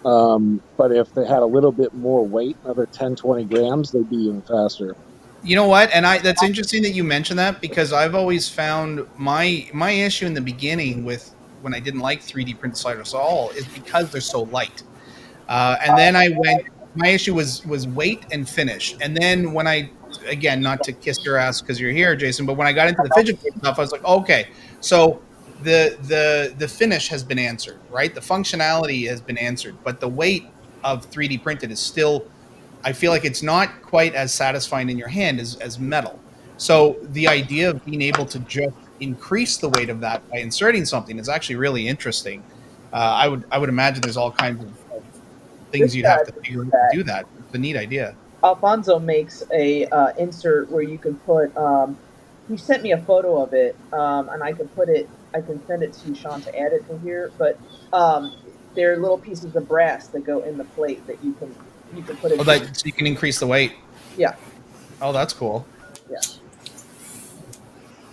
but if they had a little bit more weight, another 10, 20 grams, they'd be even faster. You know what? And that's interesting that you mentioned that, because I've always found my issue in the beginning with when I didn't like 3D printed sliders at all is because they're so light. And then my issue was weight and finish. And then when again, not to kiss your ass because you're here, Jason, but when I got into the Fidget stuff, I was like, okay, so the finish has been answered, right? The functionality has been answered, but the weight of 3D printed is still, I feel like it's not quite as satisfying in your hand as metal. So the idea of being able to just increase the weight of that by inserting something is actually really interesting. I would imagine there's all kinds of things you'd have to figure out to do that. It's a neat idea. Alfonso makes a insert where you can put. He sent me a photo of it, and I can send it to you, Sean, to add it to here. But there are little pieces of brass that go in the plate that you can put it. So you can increase the weight. Yeah. Oh, that's cool. Yeah.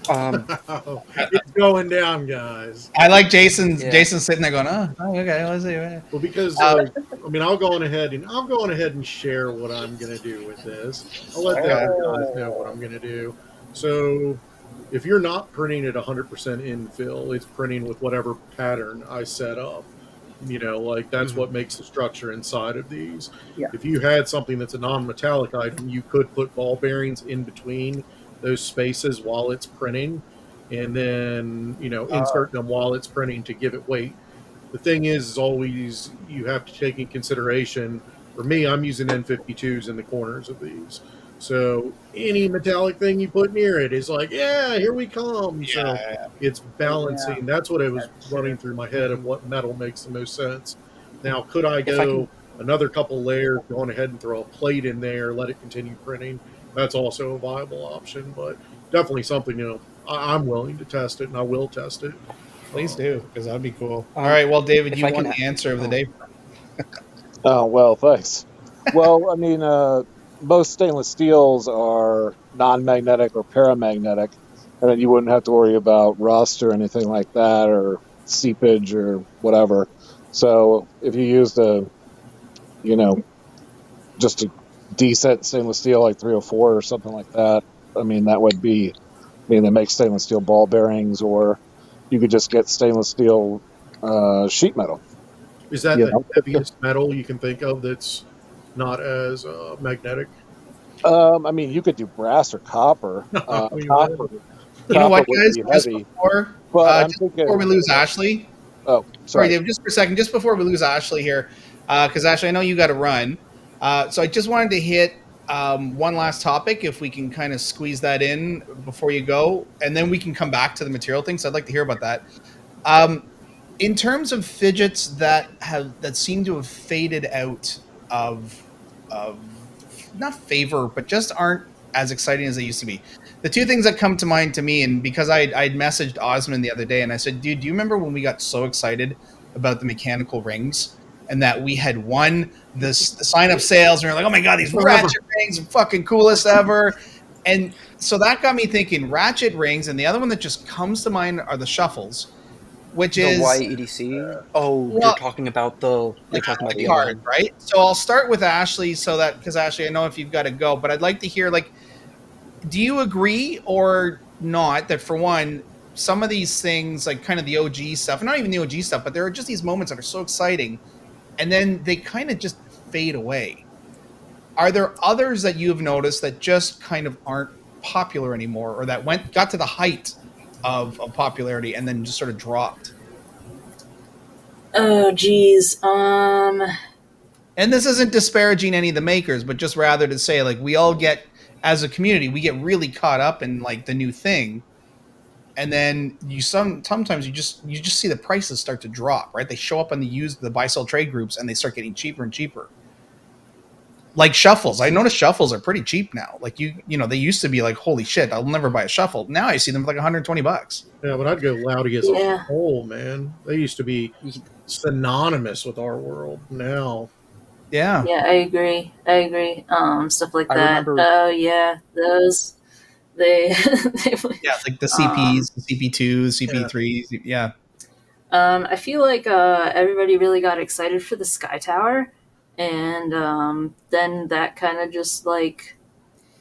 It's going down, guys. I like Jason sitting there going, oh, okay, let's see. Well, because I'll go on ahead and share what I'm going to do with this. I'll let the other guys know what I'm going to do. So, if you're not printing at 100% infill, it's printing with whatever pattern I set up. That's what makes the structure inside of these. Yeah. If you had something that's a non-metallic item, you could put ball bearings in between those spaces while it's printing, and then insert them while it's printing to give it weight. The thing is always you have to take in consideration. For me, I'm using N52s in the corners of these, so any metallic thing you put near it is like, yeah, here we come. So it's balancing. Yeah. That's what I was running through my head of what metal makes the most sense. Now, could I go another couple layers, going ahead and throw a plate in there, let it continue printing? That's also a viable option, but definitely something, I'm willing to test it, and I will test it. Please do, because that'd be cool. All right, well, David, you want the answer of the day. Oh, well, thanks. Well, most stainless steels are non-magnetic or paramagnetic, and then you wouldn't have to worry about rust or anything like that, or seepage or whatever. So if you used a just a decent stainless steel like 304 or something like that. I mean, that would be. I mean, they make stainless steel ball bearings, or you could just get stainless steel sheet metal. Is that You the know, heaviest metal you can think of that's not as magnetic? I mean, you could do brass or copper. We Copper, would. You know what, would guys? be heavy, but I'm Just before we thinking. lose Ashley, Oh, sorry, sorry. Dave, just for a second, just before we lose Ashley here, because Ashley, I know you got to run. So I just wanted to hit one last topic, if we can kind of squeeze that in before you go, and then we can come back to the material things. So I'd like to hear about that. Um, in terms of fidgets that seem to have faded out of not favor, but just aren't as exciting as they used to be. The two things that come to mind to me, and because I'd messaged Osman the other day and I said, dude, do you remember when we got so excited about the mechanical rings and that we had won the sign up sales and we are like, oh my god, these Forever. ratchet rings are fucking coolest ever. And so that got me thinking ratchet rings, and the other one that just comes to mind are the shuffles, which The is EDC. Oh, well, you're talking about the the other card, one. right? So I'll start with Ashley, so that because Ashley, I know if you've got to go, but I'd like to hear, like, do you agree or not that, for one, some of these things, like kind of the OG stuff, not even the OG stuff, but there are just these moments that are so exciting, and then they kind of just fade away. Are there others that you've noticed that just kind of aren't popular anymore, or that got to the height of popularity and then just sort of dropped? Oh, geez. And this isn't disparaging any of the makers, but just rather to say, like, we all get, as a community, we get really caught up in like the new thing, and then sometimes you just see the prices start to drop, right? They show up on the buy sell trade groups and they start getting cheaper and cheaper. Like shuffles, I noticed shuffles are pretty cheap now. Like you know, they used to be like, holy shit, I'll never buy a shuffle. Now I see them for like $120. Yeah, but I'd go Loudy as a Yeah. whole, man. They used to be synonymous with our world. Now, Yeah, Yeah, I agree. Stuff like I that. remember. Oh, yeah. Those, they, yeah, like the um, CPs, the CP2s, CP3s. Yeah. I feel like everybody really got excited for the Sky Tower, and then that kind of just like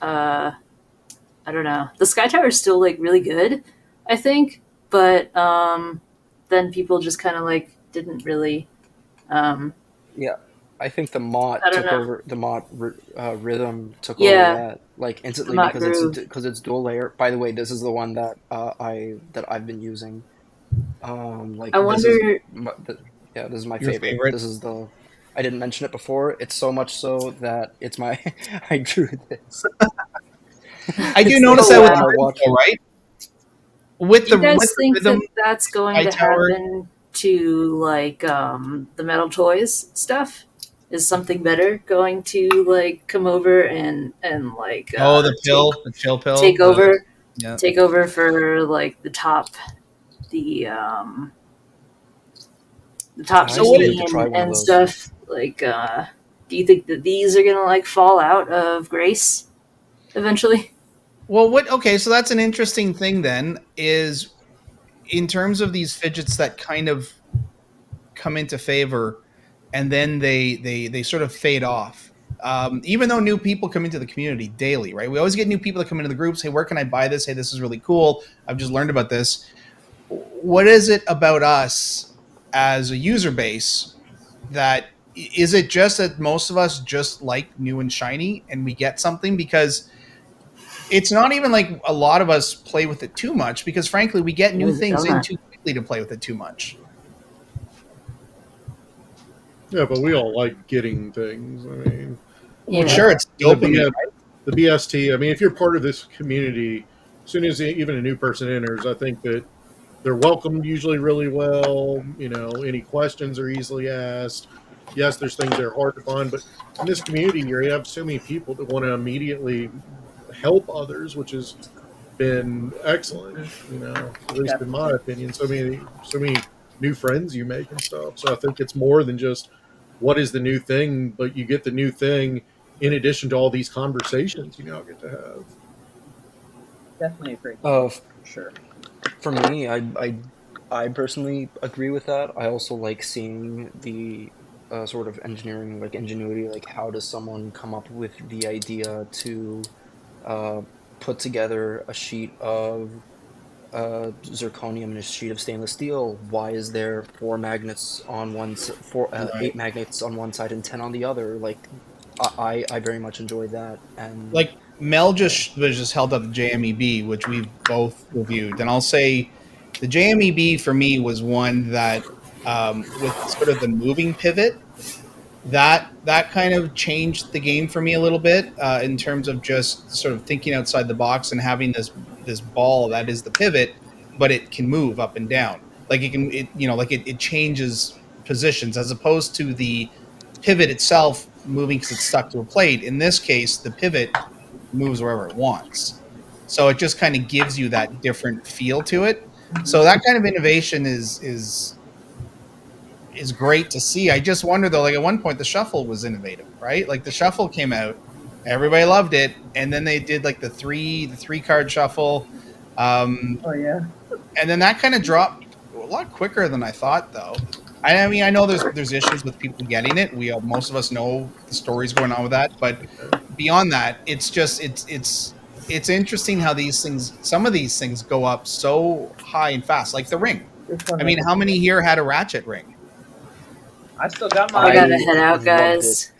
I don't know. The Sky Tower is still like really good, I think, but then people just kind of like didn't really. Yeah, I think the Mott I don't took know. over. The Mott rhythm took over Yeah, that like the instantly Mott because Groove. it's dual layer. By the way, this is the one that I've been using. Like I this is wonder. yeah, this is my Your favorite. favorite? This is the. I didn't mention it before. It's so much so that it's my. I drew this. I do It's like notice Oh that with on the my wow. rhythm, watch. though, right? With Do you the guys think rhythm, that that's going high to tower. happen to like the Metal Toys stuff? Is something better going to like come over and like Oh, the chill pill. take over Yeah. take over for like the the top I So what? still need to machine try one of and those. stuff. Like, do you think that these are gonna like fall out of grace eventually? Well, what? Okay, so that's an interesting thing. Then is in terms of these fidgets that kind of come into favor, and then they sort of fade off. Even though new people come into the community daily, right? We always get new people that come into the groups. Hey, where can I buy this? Hey, this is really cool. I've just learned about this. What is it about us as a user base that is it just that most of us just like new and shiny and we get something? Because it's not even like a lot of us play with it too much, because frankly we get new Ooh, the things in donut. too quickly to play with it too much. yeah, but we all like getting things. I mean, Well, Yeah. sure, it's the dopamine. BS, the BST. I mean, if you're part of this community, as soon as even a new person enters, I think that they're welcomed usually really well. You know, any questions are easily asked. Yes, there's things that are hard to find, but in this community, you have so many people that want to immediately help others, which has been excellent. You know, at least in my opinion. So many new friends you make and stuff. So I think it's more than just what is the new thing, but you get the new thing in addition to all these conversations you now get to have. Definitely agree. Uh, For sure. for me, I personally agree with that. I also like seeing sort of engineering, like ingenuity, like how does someone come up with the idea to put together a sheet of zirconium and a sheet of stainless steel? Why is there four magnets on Right. 8 magnets on one side and 10 on the other? Like, I very much enjoyed that. And Like Mel just held up the JMEB, which we've both reviewed, and I'll say the JMEB for me was one that, with sort of the moving pivot, that kind of changed the game for me a little bit, in terms of just sort of thinking outside the box and having this ball that is the pivot, but it can move up and down. Like it changes positions as opposed to the pivot itself moving because it's stuck to a plate. In this case, the pivot moves wherever it wants. So it just kind of gives you that different feel to it. So that kind of innovation is great to see. I just wonder though, like at one point the shuffle was innovative, right? Like the shuffle came out, everybody loved it, and then they did like the three card shuffle, Oh yeah. and then that kind of dropped a lot quicker than I thought though. I mean, I know there's issues with people getting it. Most of us know the stories going on with that, but beyond that, it's just it's interesting how some of these things go up so high and fast, like the ring. This one I mean, how many here had a ratchet ring? I still got I mine. gotta head out, loved guys.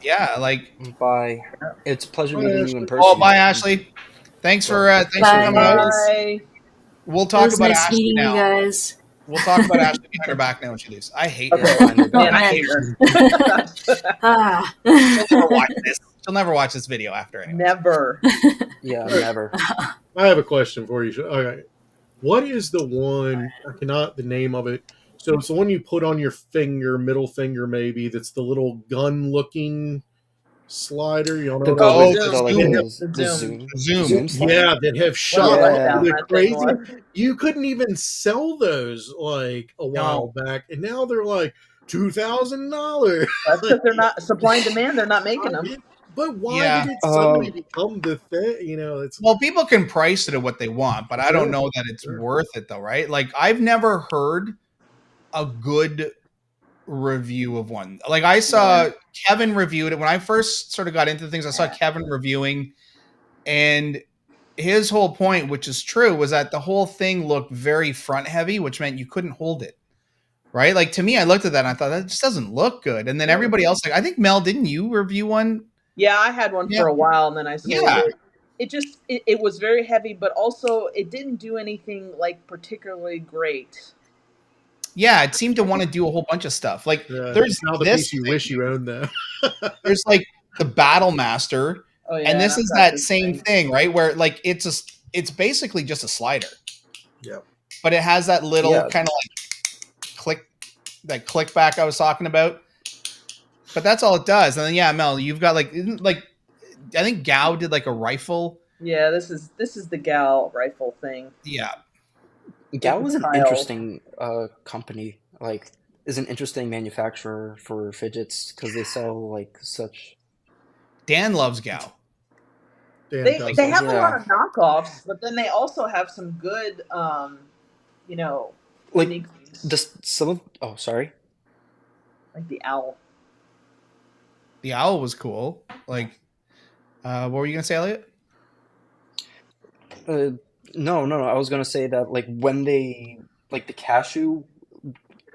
Yeah, like bye. It's a pleasure Bye, meeting you Ashley. in person. oh, bye Ashley. Thanks for Bye, coming out. guys. Bye. We'll It talk was about nice Ashley meeting you now. guys. We'll talk about Ashley behind her back now when she leaves. I hate Okay. her. behind her Man, back. I hate her. Ah. She'll never watch this. She'll never watch this video after anyway. Never. Yeah, never. I have a question for you. Okay. What is the one? I cannot the name of it. So it's the one you put on your finger, middle finger, maybe. That's the little gun-looking slider. You don't know. The What Oh, I'm the saying? zoom. like Zoom. The the zoom. Zoom. slide. Yeah, that have What a shot Yeah. up letdown the that thing crazy. was. You couldn't even sell those like a while back, and now they're like $2,000. That's because they're not supply and demand. They're not making them. But why Yeah. did it suddenly become the thing? You know, it's Well, people can price it at what they want, but I don't Sure. know that it's Sure. worth it though, right? Like I've never heard a good review of one. Like I saw Kevin reviewed it when I first sort of got into things. I saw Kevin reviewing, and his whole point, which is true, was that the whole thing looked very front heavy, which meant you couldn't hold it. Right? Like to me, I looked at that and I thought that just doesn't look good. And then everybody else, like I think Mel, didn't you review one? Yeah, I had one Yeah. for a while, and then I sold Yeah. it. It was very heavy, but also it didn't do anything like particularly great. Yeah, it seemed to want to do a whole bunch of stuff. Like there's now the this piece you thing. wish you owned, though. There's like the Battle Master, Oh yeah, and this I've is got that this same thing, right? Where like it's basically just a slider. Yeah. But it has that little Yeah. kind of like click back I was talking about. But that's all it does. And then yeah, Mel, you've got like I think Gao did like a rifle. Yeah, this is the gal rifle thing. Yeah. GEEONE was an Kyle. interesting company. Like, is an interesting manufacturer for fidgets because they sell like such. Dan loves Gao. Dan They does they it. have a lot Yeah. of knockoffs, but then they also have some good Like, unique things. Just some of. Oh, sorry. Like the owl. The owl was cool. Like what were you gonna say, Elliot? No. I was gonna say that like when they like the cashew,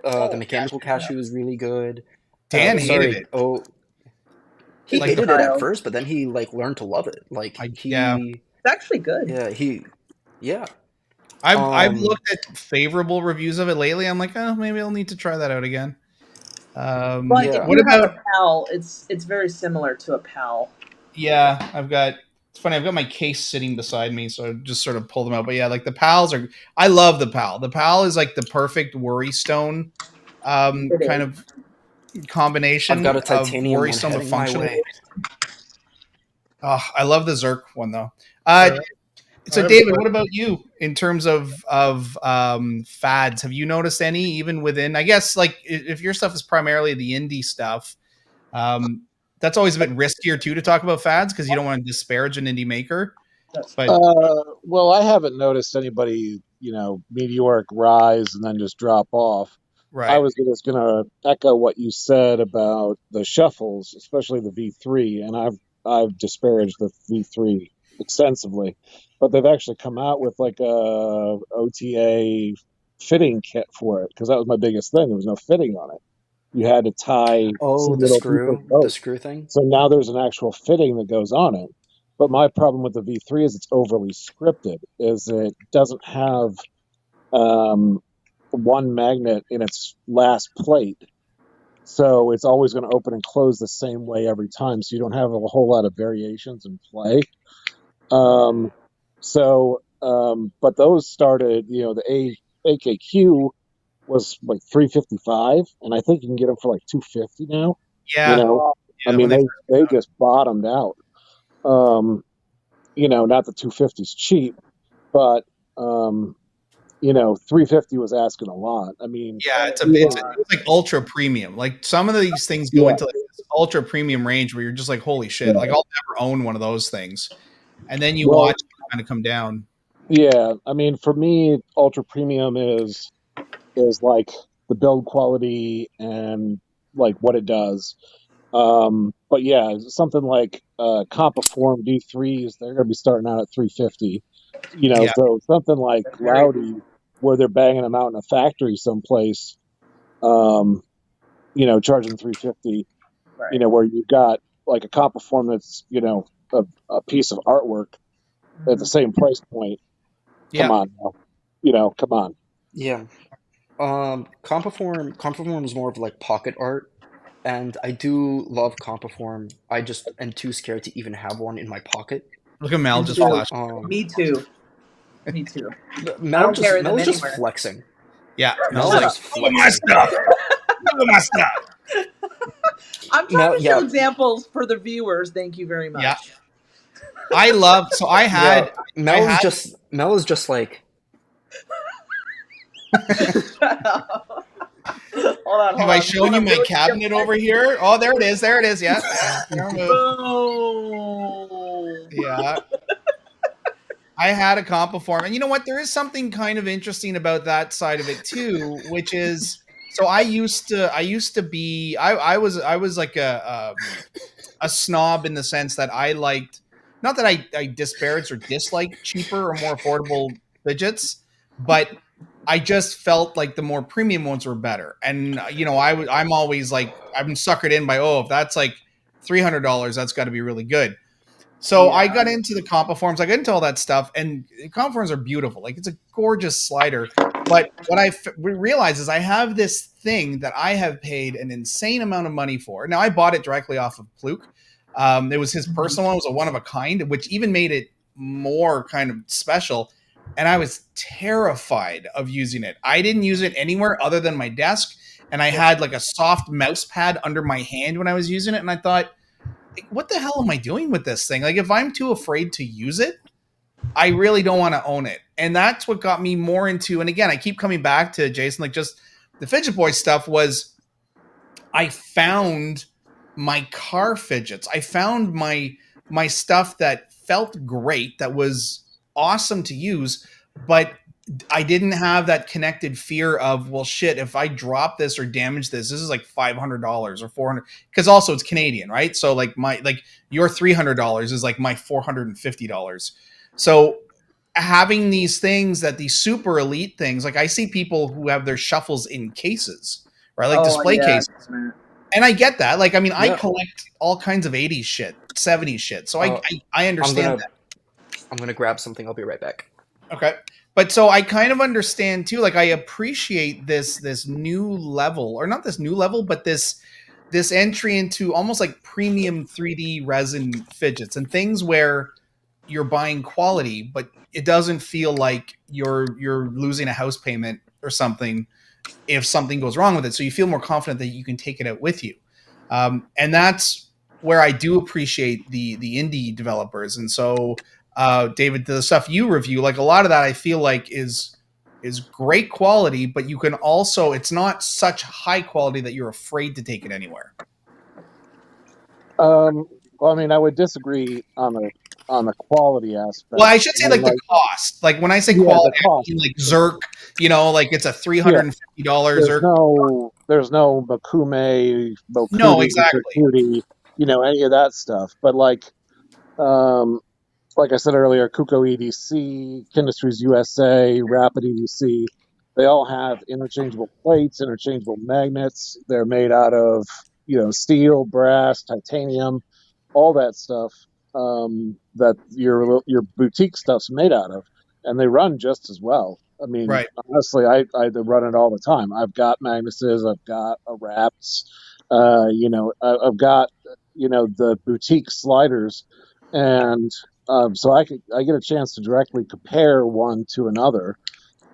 the mechanical cashew is really good. Dan hated sorry. it. Oh, he Like hated the it at Kyle. first, but then he like learned to love it. Like yeah. It's actually good. Yeah. I've looked at favorable reviews of it lately. I'm like, oh, maybe I'll need to try that out again. But Yeah. if What you have about a PAL, it's very similar to a PAL. yeah, it's funny, I've got my case sitting beside me, so I just sort of pull them out. But yeah, like the PALs are I love the PAL. The PAL is like the perfect worry stone kind of combination I've got a of titanium worry one stone with heading my functional. way. Oh, I love the Zerk one though. So I have David, a- what about you in terms of fads? Have you noticed any even within? I guess like if your stuff is primarily the indie stuff, that's always a bit riskier too to talk about fads because you don't want to disparage an indie maker. But Well, I haven't noticed anybody, meteoric rise and then just drop off. I was just going to echo what you said about the shuffles, especially the V3, and I've disparaged the V3 extensively, but they've actually come out with like a OTA fitting kit for it, because that was my biggest thing. There was no fitting on it. You had to tie Oh, some little piece of the rope. screw thing. So now there's an actual fitting that goes on it. But my problem with the V3 is it's overly scripted. Is it doesn't have one magnet in its last plate, so it's always going to open and close the same way every time. So you don't have a whole lot of variations in play. But those started. The AKQ was like 355, and I think you can get them for like 250 now. Yeah. I mean, they just bottomed out. Not the 250 is cheap, but 350 was asking a lot. I mean, yeah, it's like ultra premium. Like some of these things go into like this ultra premium range where you're just like, holy shit! Like I'll never own one of those things. And then you watch it kind of come down. Yeah, I mean, for me, ultra premium is like the build quality and like what it does. But yeah, something like Compiform D3s, they're going to be starting out at 350. So something like Loudy, where they're banging them out in a factory someplace, charging 350. Right. Where you've got like a Compiform that's a piece of artwork at the same price point. Come on now. Come on. Yeah. Compiform is more of like pocket art, and I do love Compiform. I just am too scared to even have one in my pocket. Look at Mel just flash. Me too. Me too. Mel is just flexing. Yeah, Mel's just flexing. Look at my stuff. Look at my stuff. I'm trying to show examples for the viewers. Thank you very much. Yeah. I love. So I had. Mel is just like. Hold on. Have I shown you my cabinet over here? Oh, there it is. There it is. Yeah. Yeah. I had a Compiform, and you know what? There is something kind of interesting about that side of it too, which is so I used to be I was like a snob in the sense that I liked, not that I disparaged or disliked cheaper or more affordable fidgets, but I just felt like the more premium ones were better. And I'm always like, I'm suckered in by, if that's like $300, that's got to be really good. So I got into the Compiforms. I got into all that stuff, and Compiforms are beautiful. Like, it's a gorgeous slider. But what I realized is I have this thing that I have paid an insane amount of money for. Now, I bought it directly off of Fluke. It was his personal one. It was a one of a kind, which even made it more kind of special. And I was terrified of using it. I didn't use it anywhere other than my desk. And I had like a soft mouse pad under my hand when I was using it. And I thought, what the hell am I doing with this thing? Like, if I'm too afraid to use it, I really don't want to own it. And that's what got me more into, and again, I keep coming back to Jason, like just the FidgetBoy stuff was I found my car fidgets. I found my stuff that felt great, that was awesome to use, but I didn't have that connected fear of, well, shit, if I drop this or damage this is like $500 or $400, because also it's Canadian, right? So like your $300 is like my $450. So having these things, that these super elite things, like I see people who have their shuffles in cases, right? Like display cases. And I get that. Like, I mean, I collect all kinds of 80s shit, 70s shit. So I understand that. I'm going to grab something. I'll be right back. Okay. But so I kind of understand too, like I appreciate this new level, or not this new level, but this entry into almost like premium 3D resin fidgets and things where you're buying quality, but it doesn't feel like you're losing a house payment or something if something goes wrong with it. So you feel more confident that you can take it out with you. And that's where I do appreciate the indie developers. And so David, the stuff you review, like a lot of that I feel like is great quality, but you can also, it's not such high quality that you're afraid to take it anywhere. Well, I mean, I would disagree on on the quality aspect. Well, I should say like the cost. Like when I say quality, I mean like Zerk. You know, like it's a $350 Zerk. There's no Makume, No, Mokuti, exactly. you know, any of that stuff. But like I said earlier, Kuko EDC, Kindustries USA, Rapid EDC, they all have interchangeable plates, interchangeable magnets. They're made out of, you know, steel, brass, titanium, all that stuff that your boutique stuff's made out of, and they run just as well. I mean, Right. honestly, I run it all the time. I've got Magnuses, I've got a Wraps, you know, I've got, you know, the boutique sliders, and so I get a chance to directly compare one to another,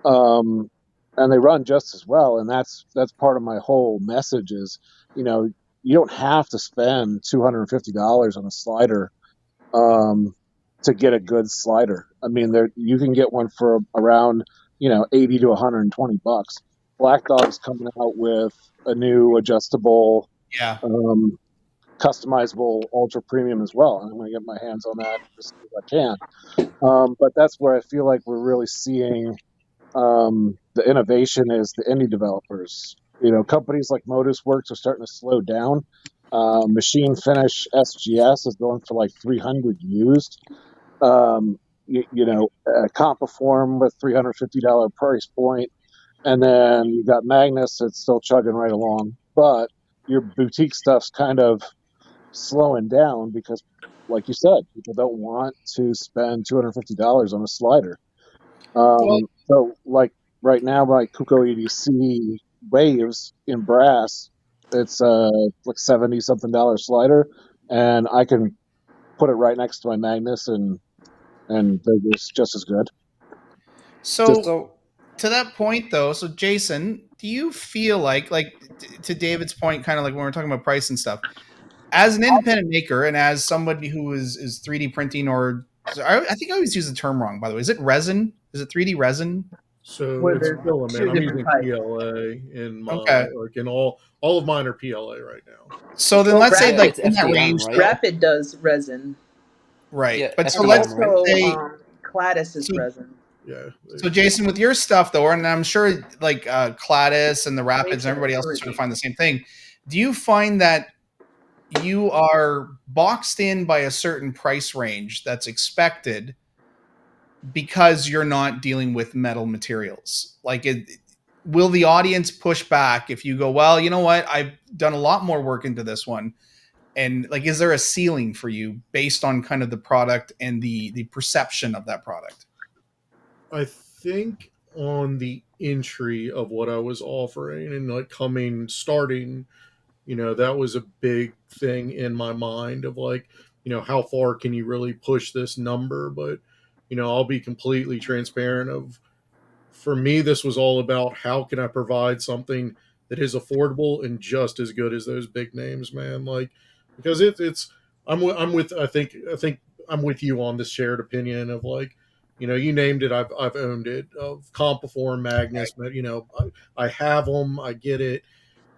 and they run just as well. And that's part of my whole message is, you know, you don't have to spend $250 on a slider to get a good slider. I mean, you can get one for around, you know, 80 to 120 bucks. Black Dog's coming out with a new adjustable, customizable ultra premium as well. And I'm going to get my hands on that as soon as I can. But that's where I feel like we're really seeing the innovation is the indie developers. You know, companies like Modus Works are starting to slow down. Machine Finish SGS is going for like 300 used. You know, Compiform with $350 price point, and then you got Magnus that's still chugging right along. But your boutique stuff's kind of slowing down because, like you said, people don't want to spend $250 on a slider. So, like right now, my Kuko EDC Waves in brass, it's like $70-something slider, and I can put it right next to my Magnus, and they're just as good. So to that point, though, so Jason, do you feel like to David's point, kind of like when we're talking about price and stuff, as an independent maker and as somebody who is 3D printing, or I think I always use the term wrong, by the way. Is it resin? Is it 3D resin? So Where it's there's filament. two I'm using different types. PLA in my Okay. like in all of mine are PLA right now. So then let's say like it's in that FDM, range, right? Rapid does resin. right? Yeah, But so And FDM, let's right? also, say Cladis is so, resin. Yeah. so Jason, with your stuff though, and I'm sure like Cladis and the Rapids and everybody else will sort of find the same thing. Do you find that you are boxed in by a certain price range that's expected because you're not dealing with metal materials? Like, will the audience push back if you go, well, you know what, I've done a lot more work into this one, and like, is there a ceiling for you based on kind of the product and the perception of that product? I think on the entry of what I was offering and like starting, you know, that was a big thing in my mind of like, you know, how far can you really push this number? But, you know, I'll be completely transparent of, for me, this was all about how can I provide something that is affordable and just as good as those big names, man. Like, because I'm with I think I'm with you on this shared opinion of like, you know, you named it, I've owned it, of Compiform, Magnus, but you know, I have them, I get it.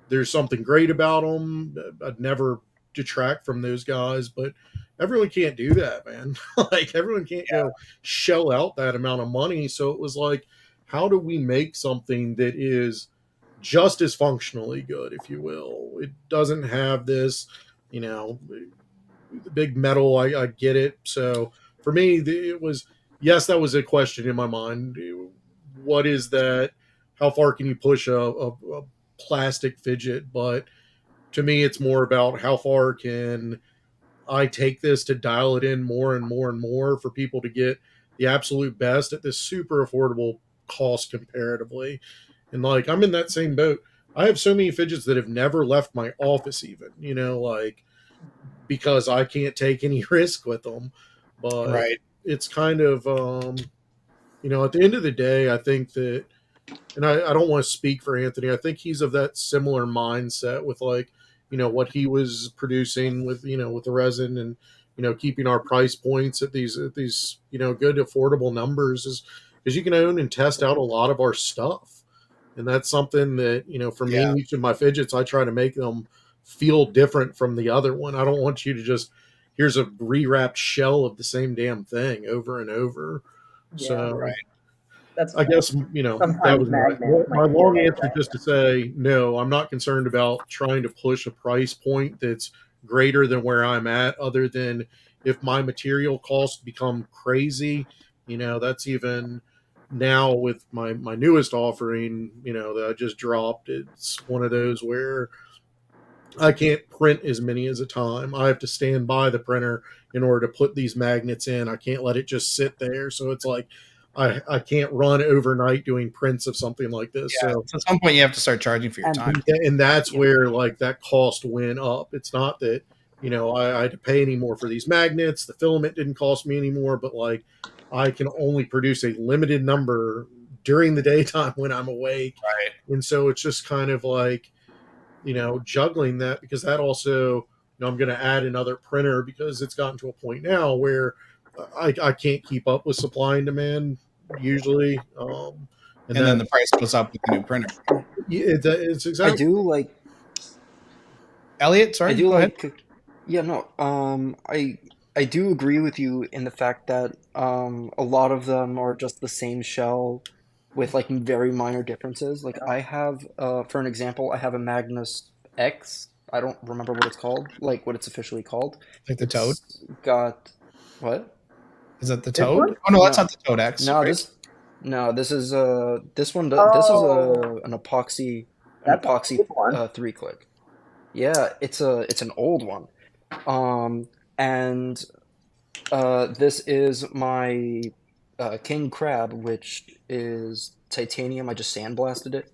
There's something great about them. I'd never detract from those guys, but everyone can't do that, man. Like everyone can't go shell out that amount of money. So it was like, how do we make something that is just as functionally good, if you will? It doesn't have this, you know, the big metal. I get it. So for me, it was, yes, that was a question in my mind. What is that? How far can you push a plastic fidget? But to me, it's more about how far can I take this to dial it in more and more and more for people to get the absolute best at this super affordable cost comparatively. And like, I'm in that same boat. I have so many fidgets that have never left my office, even, you know, like, because I can't take any risk with them. But Right. it's kind of, you know, at the end of the day, I think that, and I don't want to speak for Anthony. I think he's of that similar mindset with like, you know, what he was producing with, you know, with the resin and, you know, keeping our price points at these, you know, good affordable numbers is because you can own and test out a lot of our stuff. And that's something that, you know, for me, each of my fidgets, I try to make them feel different from the other one. I don't want you to just here's a rewrapped shell of the same damn thing over and over. Yeah. So Right. That's I guess, you know, that sometimes was magnets my might long be like answer, that. just to say, no, I'm not concerned about trying to push a price point that's greater than where I'm at, other than if my material costs become crazy, you know, that's even now with my newest offering, you know, that I just dropped. It's one of those where I can't print as many as a time. I have to stand by the printer in order to put these magnets in. I can't let it just sit there. So it's like I can't run overnight doing prints of something like this. Yeah. So So at some point you have to start charging for your time. and that's where like that cost went up. It's not that, you know, I had to pay any more for these magnets. The filament didn't cost me anymore, but like I can only produce a limited number during the daytime when I'm awake. Right. And so it's just kind of like, you know, juggling that, because that also, you know, I'm going to add another printer because it's gotten to a point now where I can't keep up with supply and demand usually. And And then that the price goes up with the new printer. it's I exactly. do like Elliot, I sorry, do go ahead. like yeah, no. I do agree with you in the fact that a lot of them are just the same shell with like very minor differences. Like I have for an example, I have a Magnus X. I don't remember what it's called, like what it's officially called. Like the Toad. It's got what? Is that the This Toad? one? Oh no, that's No, not the Toad X, no, right? this is this is Oh, an that's an epoxy old one. 3-click. Yeah, it's an old one. And this is my King Crab, which is titanium. I just sandblasted it.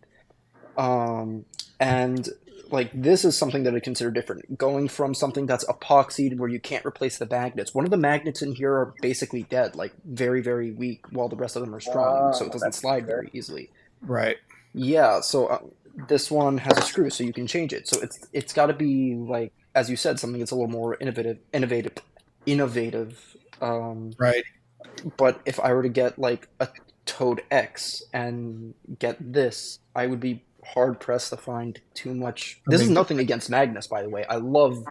And like this is something that I consider different. Going from something that's epoxied where you can't replace the magnets. One of the magnets in here are basically dead, like very, very weak, while the rest of them are strong, so it doesn't That's slide good. very easily. Right. Yeah, so this one has a screw, so you can change it. So it's got to be like, as you said, something that's a little more innovative. Right. But if I were to get like a Toad X and get this, I would be hard pressed to find too much. A This is big nothing against Magnus, by the way. I love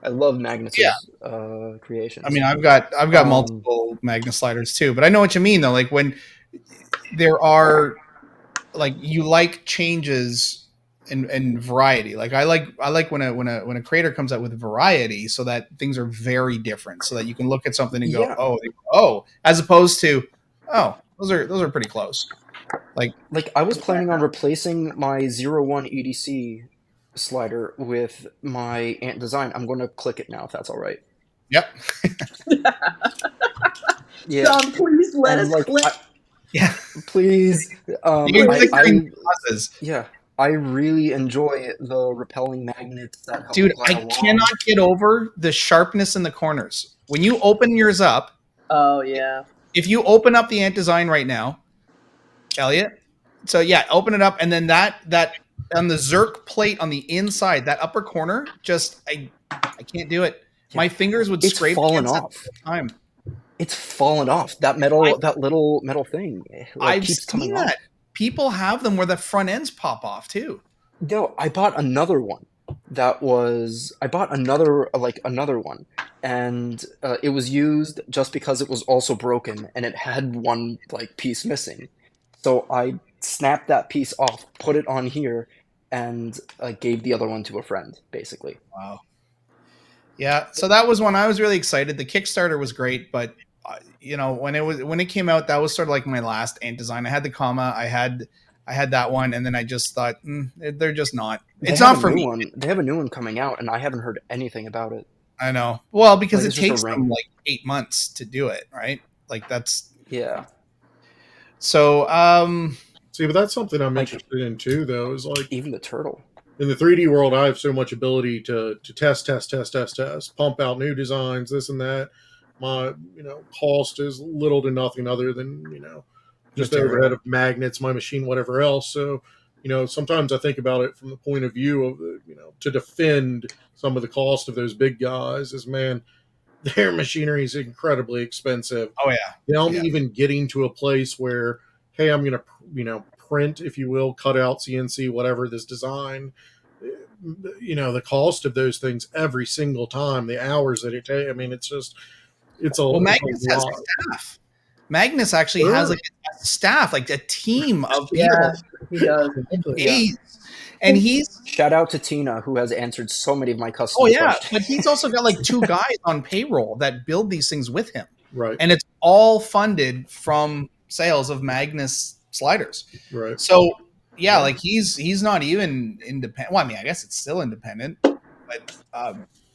Yeah. Magnus's I creations. mean, I've got Um, multiple magnet sliders too, but I know what you mean though. Like when there are like you like changes and variety. Like I like when a creator comes out with variety, so that things are very different, so that you can look at something and go, yeah, oh, as opposed to, oh, those are pretty close. Like, like I was planning on replacing my 01 EDC slider with my Ant Design. I'm going to click it now if that's all right. yep, Yeah, John, please let and us like click. yeah. please, You can click during I pauses. yeah, I really enjoy the repelling magnets that help me Dude, glide I along. cannot get over the sharpness in the corners. When you open yours up, Oh yeah. if you open up the Ant Design right now, Elliot, so yeah, open it up, and then that on the Zerk plate on the inside, that upper corner, just I can't do it. Yeah, My fingers would it's scrape fallen against it off. all the time. It's fallen off. I That little metal thing, like I've keeps coming seen that. off. People have them where the front ends pop off too. No, I bought another one. I bought another one, and it was used just because it was also broken and it had one like piece missing. So I snapped that piece off, put it on here, and gave the other one to a friend, basically. Wow. Yeah, so that was one I was really excited. The Kickstarter was great, but when it came out, that was sort of like my last Ant Design. I had the comma, I had that one, and then I just thought, they're just not. They It's have a not for new me. one. They have a new one coming out, and I haven't heard anything about it. I know. Well, because Like it it's just a takes them ring. like 8 months to do it, right? Like that's Yeah. so. See, but that's something I'm Like interested in too, though. Is like even the turtle. in the 3D world, I have so much ability to test, pump out new designs, this and that. My cost is little to nothing other than just the Material. overhead of magnets, my machine, whatever else. So sometimes I think about it from the point of view of to defend some of the cost of those big guys. Is man, their machinery is incredibly expensive. Oh yeah, Now I'm yeah, even getting to a place where, hey, I'm going to, print, if you will, cut out CNC, whatever this design. the cost of those things every single time, the hours that it takes. I mean, it's just it's a, Well, it's Magnus a has lot. staff. Magnus actually has like a staff, like a team of Yeah, people. he does. Pays. And he's Shout out to Tina, who has answered so many of my oh customer yeah, questions. but he's also got like 2 guys on payroll that build these things with him. Right. And it's all funded from sales of Magnus sliders. Right. So yeah, like he's not even independent. Well, I mean, I guess it's still independent, but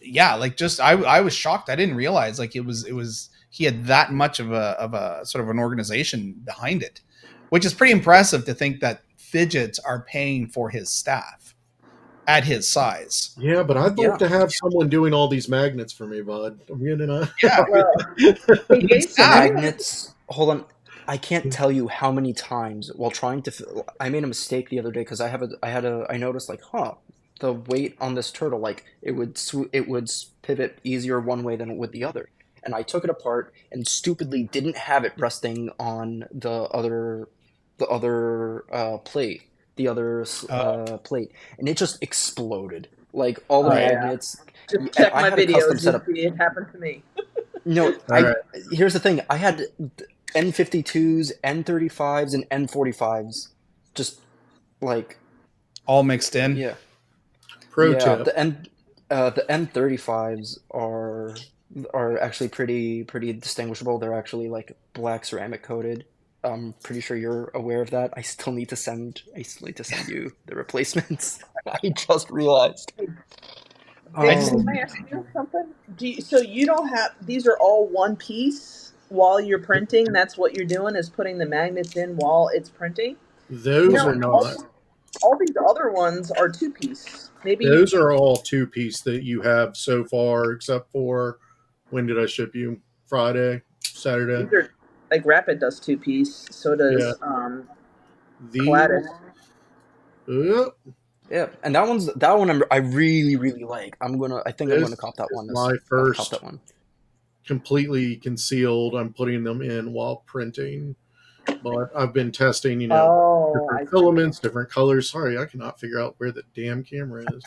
yeah, like just I was shocked. I didn't realize like it was he had that much of a sort of an organization behind it, which is pretty impressive to think that Fidgets are paying for his staff at his size. Yeah, but I'd like Yeah. to have someone doing all these magnets for me, bud. I'm gonna. Yeah, Hey, Jason, staff. Magnets. Hold on. I can't tell you how many times while trying to. I made a mistake the other day because I noticed like, the weight on this turtle, like it would pivot easier one way than it would the other, and I took it apart and stupidly didn't have it resting on the other plate, plate, and it just exploded. Like all the Oh, yeah. magnets. just check I my had a custom videos. setup. You see it happened to me. No, right. here's the thing. I had N52s, N35s, and N45s. Just like All mixed in. yeah, Pro tip. the N35s are actually pretty distinguishable. They're actually like black ceramic coated. I'm pretty sure you're aware of that. I still need to send you the replacements. I just realized. Jason, Um, can I ask you something? So you don't have these are all one piece while you're printing. That's what you're doing is putting the magnets in while it's printing. Those are not. All these other ones are 2-piece. Maybe Those are all 2-piece that you have so far, except for when did I ship you? Friday, Saturday. these are like Rapid does 2-piece. So does Gladys. Yeah, and that one I really like. I think I'm gonna cop that one. My Cop first that one. completely concealed. I'm putting them in while printing, but I've been testing, different filaments, different colors. Sorry, I cannot figure out where the damn camera is.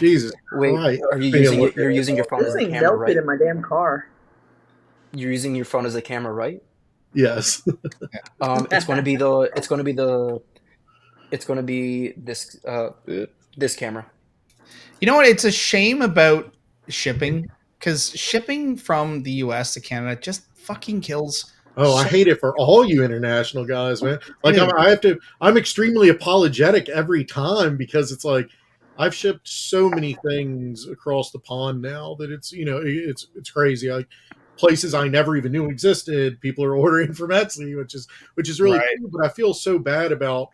Jesus Wait, Christ. are you using it? You're using your phone This as a thing camera, melted right? in my damn car. You're using your phone as a camera, right? Yes. It's going to be this camera. You know what? It's a shame about shipping because shipping from the US to Canada just fucking kills. Oh, I hate it for all you international guys, man. Like I'm extremely apologetic every time because it's like I've shipped so many things across the pond now that it's crazy. Like places I never even knew existed, people are ordering from Etsy, which is really cool. But I feel so bad about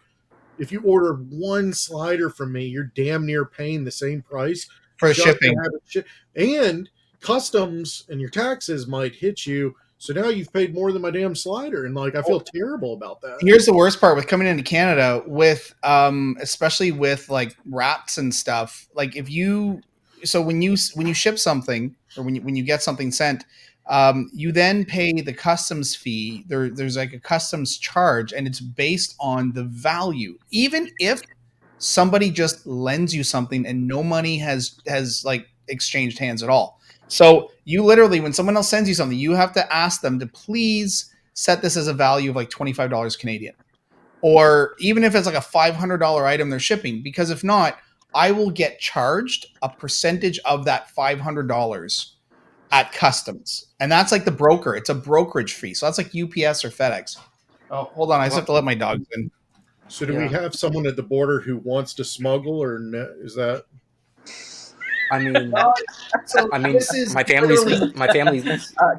if you order one slider from me, you're damn near paying the same price for just to shipping. have it and customs and your taxes might hit you. So now you've paid more than my damn slider, and like I feel terrible about that. Here's the worst part with coming into Canada with especially with like wraps and stuff. Like when you ship something or when you get something sent, you then pay the customs fee. There's like a customs charge, and it's based on the value. Even if somebody just lends you something and no money has like exchanged hands at all. So you literally, when someone else sends you something, you have to ask them to please set this as a value of like $25 Canadian. Or even if it's like a $500 item they're shipping, because if not, I will get charged a percentage of that $500 at customs. And that's like the broker. It's a brokerage fee. So that's like UPS or FedEx. Oh, hold on. I just have to let my dogs in. So do we have someone at the border who wants to smuggle, or is that? I mean, So this is my family's.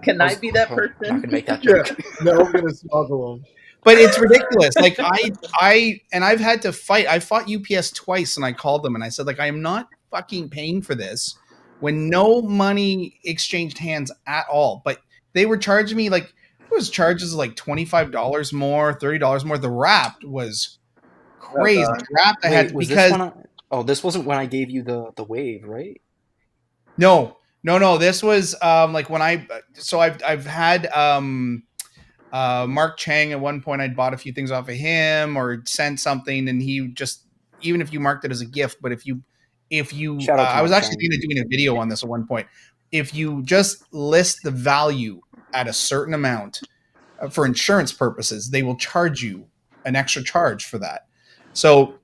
Can I be that person? I'm not gonna make that joke. No, I'm gonna smuggle them. But it's ridiculous. Like I've had to fight. I fought UPS twice, and I called them and I said, like, I am not fucking paying for this when no money exchanged hands at all. But they were charging me like it was charges like $25 more, $30 more. The wrapped was crazy. Wrapped I had Wait, was because this wasn't when I gave you the wave, right? no. This was like when I've had Mark Chang at one point. I'd bought a few things off of him or sent something, and he just, even if you marked it as a gift, but if you if you, Shout out to I was Mark actually Chang. doing a video on this at one point. If you just list the value at a certain amount for insurance purposes, they will charge you an extra charge for that. So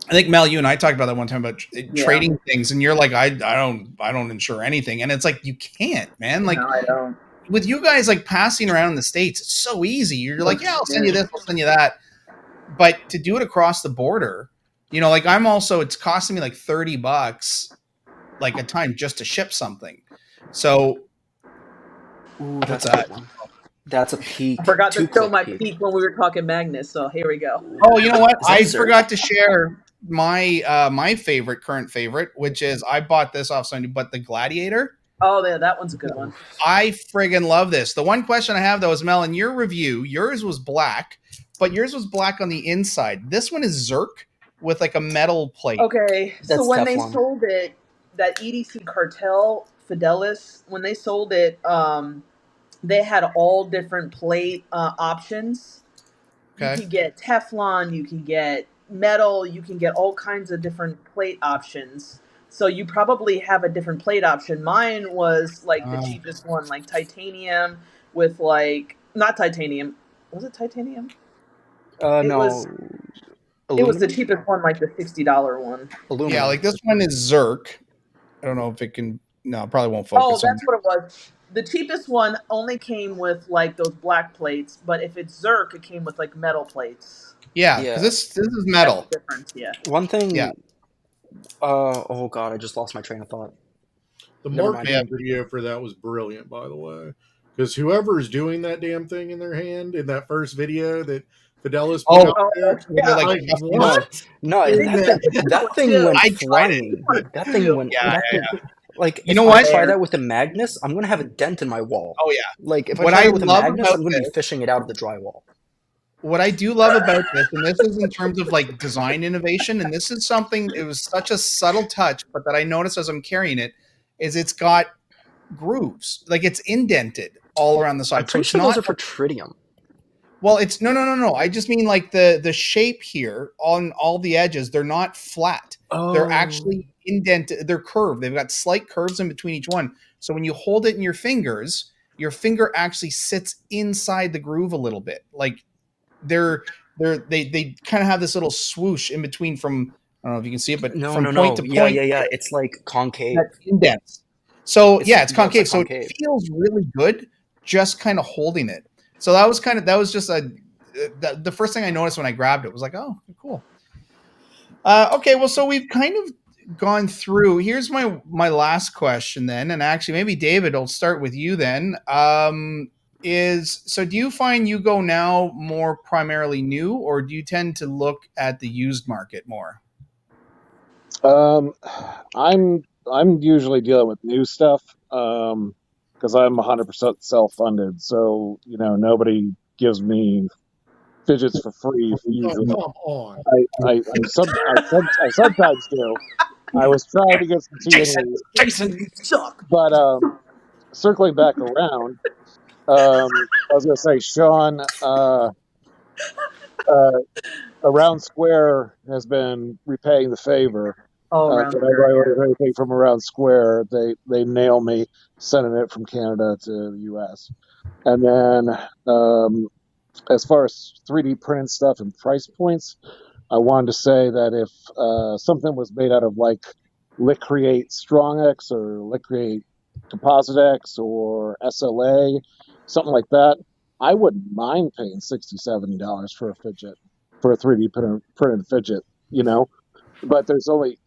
I think Mel, you and I talked about that one time about trading things, and you're like, I don't insure anything, and it's like you can't, man. Like No, I don't. with you guys like passing around in the States, it's so easy. You're like, yeah, I'll send you this, I'll send you that. But to do it across the border, like it's costing me like $30 like a time just to ship something. So that's a good one. That's a peak. I forgot to show my peak when we were talking Magnus, so here we go. Oh, you know what? I forgot to share my my current favorite, which is I bought this off somebody, but the Gladiator. Oh, yeah, that one's a good one. I friggin' love this. The one question I have though is, Mel, in your review, yours was black, but yours was black on the inside. This one is Zerk with like a metal plate. Okay, so when they sold it, that EDC Cartel Fidelis, when they sold it, they had all different plate options. Okay. You can get Teflon, you can get metal, you can get all kinds of different plate options. So you probably have a different plate option. Mine was like the cheapest one, like titanium with like, not titanium. Was it titanium? No. It was the cheapest one, like the $60 one. Aluminum. Yeah, like this one is Zerk. I don't know if it can. No, it probably won't focus. Oh, that's what it was. The cheapest one only came with like those black plates, but if it's Zerk, it came with like metal plates. Yeah, because this is metal. That's the difference, yeah. One thing. Yeah. Oh god, I just lost my train of thought. The marketing video for that was brilliant, by the way, because whoever is doing that damn thing in their hand in that first video that Fidelis put out there, like, what? No, that thing went flying. That thing went. Like, you know what? If I try that with the Magnus, I'm gonna have a dent in my wall. Oh yeah. Like if I try it with a Magnus, I'm gonna be fishing it out of the drywall. What I do love about this, and this is in terms of like design innovation, and this is something, it was such a subtle touch, but that I noticed as I'm carrying it, is it's got grooves. Like it's indented all around the side. I'm pretty sure those are for tritium. Well, it's no. I just mean like the shape here on all the edges, they're not flat. Oh. They're actually indented. They're curved. They've got slight curves in between each one. So when you hold it in your fingers, your finger actually sits inside the groove a little bit. Like they kind of have this little swoosh in between from, I don't know if you can see it, but from point to point. Yeah. It's like concave. Indents. So it's concave. So it feels really good just kind of holding it. So that was just the first thing I noticed when I grabbed it was like, oh, cool. Okay, well, so we've kind of gone through. Here's my last question then, and actually maybe David, I'll start with you then. So do you find you go now more primarily new, or do you tend to look at the used market more? I'm usually dealing with new stuff. Because I'm 100% self-funded, so nobody gives me fidgets for free. Come on! I sometimes do. I was trying to get some TNA. Jason, you suck. But circling back around, I was going to say, Sean, Around Square has been repaying the favor. Whenever I order anything from Around Square, they nail me sending it from Canada to the U.S. And then as far as 3D printed stuff and price points, I wanted to say that if something was made out of like Lit-Create StrongX or Lit-Create CompositeX or SLA, something like that, I wouldn't mind paying $60-$70 for a fidget, for a 3D printed fidget, But there's only,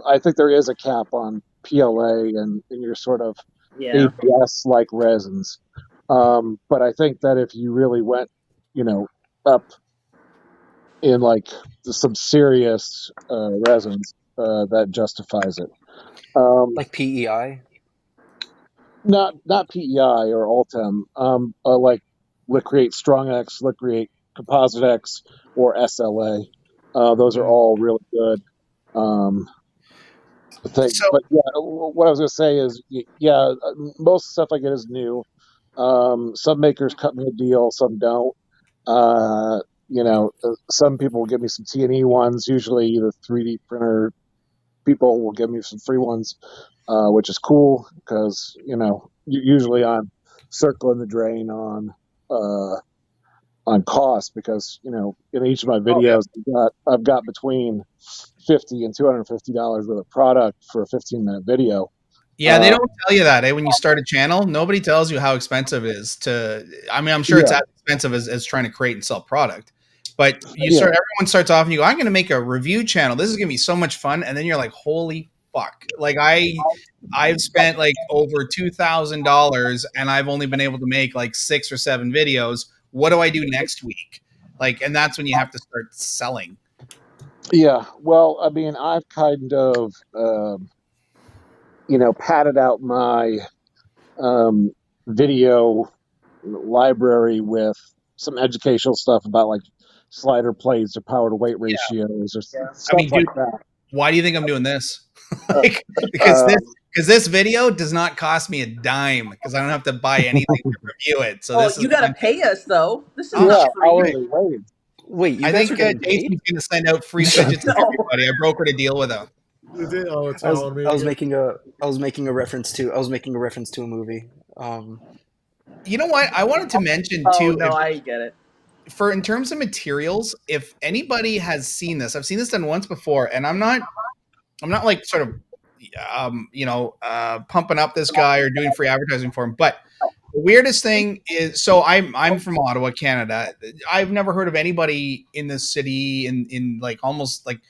I think there is a cap on PLA and your sort of ABS-like resins. But I think that if you really went, up in like some serious resins, that justifies it. Like PEI? Not PEI or Ultem. Like Lit-Create StrongX, Lit-Create CompositeX, or SLA. Those are all really good. But yeah, what I was going to say is, most stuff I get is new. Some makers cut me a deal, some don't. Some people will give me some T&E ones, usually either 3D printer people will give me some free ones, which is cool because usually I'm circling the drain on cost because in each of my videos I've got between $50 and $250 worth of product for a 15-minute video. Yeah, they don't tell you that, when you start a channel. Nobody tells you how expensive it is to. I mean, I'm sure it's as expensive as trying to create and sell product. But everyone starts off and you go, I'm going to make a review channel. This is going to be so much fun. And then you're like, holy fuck. Like I've spent like over $2,000 and I've only been able to make like 6 or 7 videos. What do I do next week? Like, and that's when you have to start selling. Yeah. Well, I mean, I've kind of, padded out my video library with some educational stuff about like slider plates or power to weight ratios or stuff like that. Why do you think I'm doing this? Because this video does not cost me a dime because I don't have to buy anything to review it. So this you got to pay us though. This is not free. Hourly wage. Wait, you I guys think are getting paid? Jason's going to send out free fidgets to everybody. I brokered a deal with him. Oh, it's I was making a reference to a movie. You know what? I wanted to mention too. I get it. In terms of materials, if anybody has seen this, I've seen this done once before, and I'm not like sort of, pumping up this guy or doing free advertising for him. But the weirdest thing is, so I'm from Ottawa, Canada. I've never heard of anybody in this city in like almost like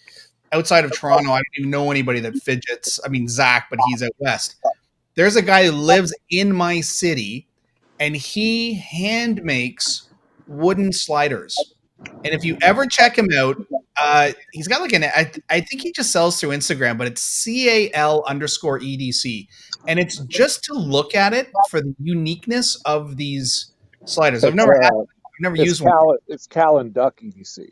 outside of Toronto. I don't even know anybody that fidgets. I mean, Zach, but he's out west. There's a guy who lives in my city, and he hand makes wooden sliders. And if you ever check him out, he's got like I think he just sells through Instagram, but it's CAL_EDC. And it's just to look at it for the uniqueness of these sliders. I've never used one. It's Cal and Duck EDC.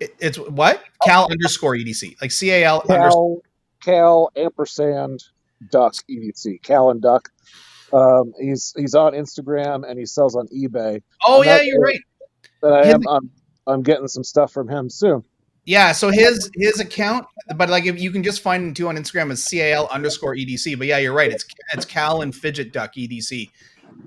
It's what? Cal_EDC. Like Cal ampersand Duck EDC. Cal and Duck. He's on Instagram and he sells on eBay. Oh yeah, you're right. But I'm getting some stuff from him soon. Yeah, so his account, but like if you can just find him too on Instagram as CAL_EDC. But yeah, you're right. It's Cal and Fidget Duck EDC,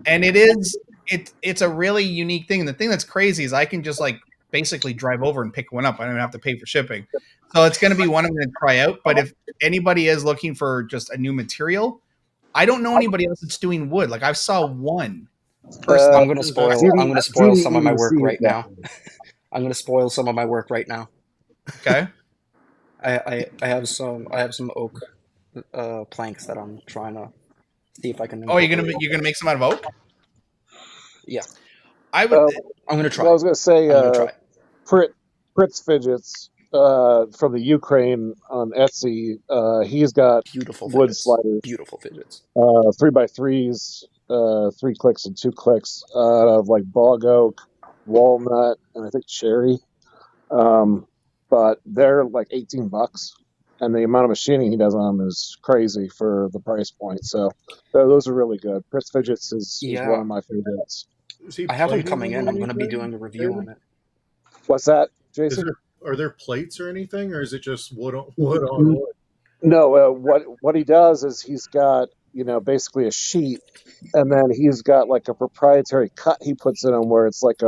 and it's a really unique thing. And the thing that's crazy is I can just like basically drive over and pick one up. I don't even have to pay for shipping. So it's going to be one I'm going to try out. But if anybody is looking for just a new material, I don't know anybody else that's doing wood. Like I saw one. I'm going to spoil some of my work right now. I'm going to spoil some of my work right now. Okay. I have some oak planks that I'm trying to see if I can. Oh, you're gonna make some out of oak? Yeah. I'm gonna try. I was gonna say Fritz Fidgets from the Ukraine on Etsy. He's got beautiful wood fidgets. sliders. Beautiful fidgets. 3x3s, 3 clicks and 2 clicks out of like bog oak, walnut, and I think cherry. But they're like $18, and the amount of machining he does on them is crazy for the price point. So those are really good. Fritz Fidgets is one of my favorites. I have them coming in. I'm going to be doing a review on it. What's that, Jason? Are there plates or anything, or is it just wood on wood? No, what he does is he's got basically a sheet, and then he's got like a proprietary cut he puts in them where it's like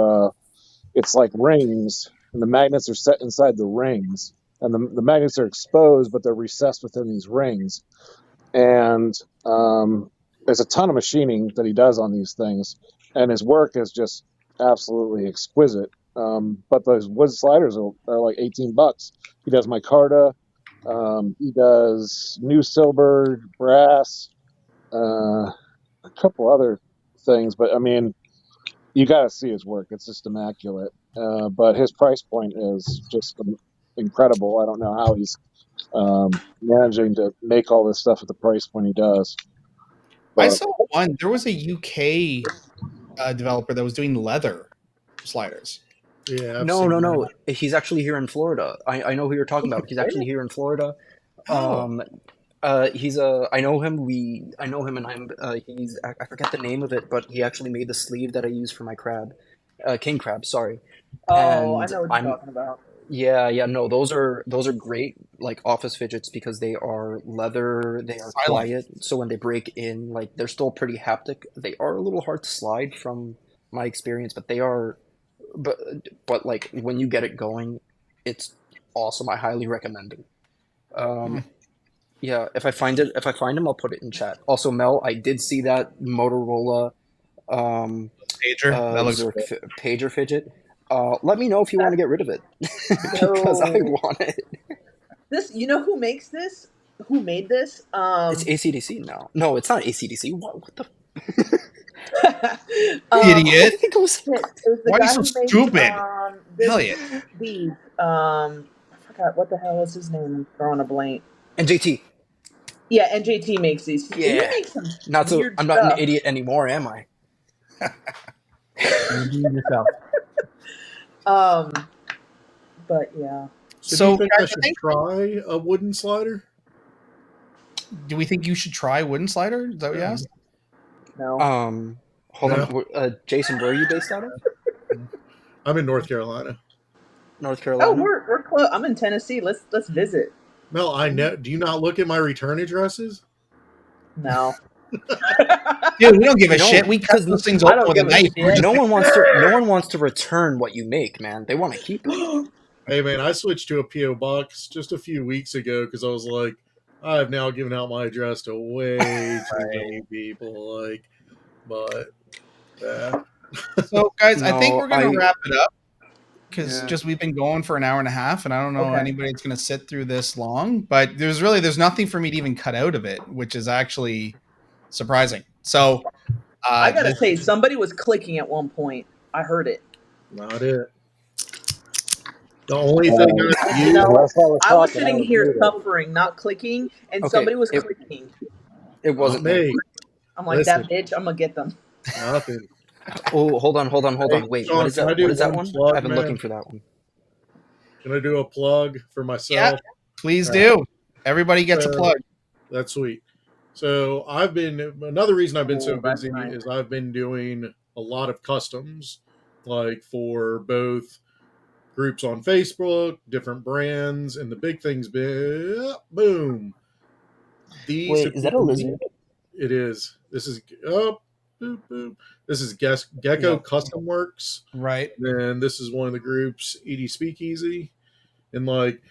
rings. And the magnets are set inside the rings, and the magnets are exposed, but they're recessed within these rings. And there's a ton of machining that he does on these things, and his work is just absolutely exquisite. But those wood sliders are like $18. He does micarta, he does new silver, brass, a couple other things, but I mean, you got to see his work. It's just immaculate. But his price point is just incredible. I don't know how he's managing to make all this stuff at the price point he does. But I saw one. There was a UK developer that was doing leather sliders. Yeah. No. He's actually here in Florida. I know who you're talking about. He's actually here in Florida. Oh. I know him. I know him, and I forget the name of it, but he actually made the sleeve that I use for my crab, king crab. Sorry. Oh, and I know what you're talking about. Yeah, no, those are great like office fidgets because they are leather, they are Silent. quiet, so when they break in, like they're still pretty haptic. They are a little hard to slide from my experience, but they are but like when you get it going, it's awesome. I highly recommend it. Hmm. Yeah, if I find them, I'll put it in chat. Also, Mel, I did see that Motorola um Pager. That looks Zurich cool. pager fidget. Let me know if you want to get rid of it because I No. want it. This, you know who makes this? Who made this? It's ACDC now. No, it's not ACDC. What the? I Idiot. think it was. It was the Why are you guy so who made stupid? this Elliot. these I forgot what the hell is his name. I'm throwing a blank. And JT. Yeah, NJT makes these. He Yeah. makes some Not so. weird I'm not an stuff. idiot anymore, am I? You're being yourself. But yeah. So, do So, you think I guys, should try a wooden slider? do we think you should try wooden slider? Is that what you asked? No. Hold No. on. Jason, where are you based out of? I'm in North Carolina. North Oh, Carolina. we're close. I'm in Tennessee. Let's visit. Mel, I know. Do you not look at my return addresses? No. Dude, we don't give a No, shit. We cut because those things I open don't with a give a knife. We're shit. just no one wants to return what you make, man. They want to keep it. Hey, man, I switched to a PO box just a few weeks ago because I was like, I have now given out my address to way too many people. Like, but yeah. So, guys, I think No, we're gonna wrap it up because Yeah. just we've been going for an hour and a half, and I don't know Okay. anybody that's gonna sit through this long. But there's nothing for me to even cut out of it, which is actually surprising. So, I gotta this, say, somebody was clicking at one point. I heard it. Not it. The only thing I You use, know, Last I was I was talking, I sitting was here muted. suffering, not clicking, and okay. somebody was clicking. It not wasn't me. me. I'm like, Listen, that bitch, I'm gonna get them. nothing. Oh, hold on. Hey, Wait, Sean, what is can I that? do What is that one one? plug, I've been man? looking for that one. Can I do a plug for myself? please do. Everybody gets a So, plug. That's sweet. So another reason I've been so that's busy nice. is I've been doing a lot of customs, like for both groups on Facebook, different brands, and the big thing's been boom. These Wait, is that a lizard? It is. This is boop, boop. This is Gecko Yeah. Custom Works. Right. Then this is one of the groups, ED Speakeasy, and like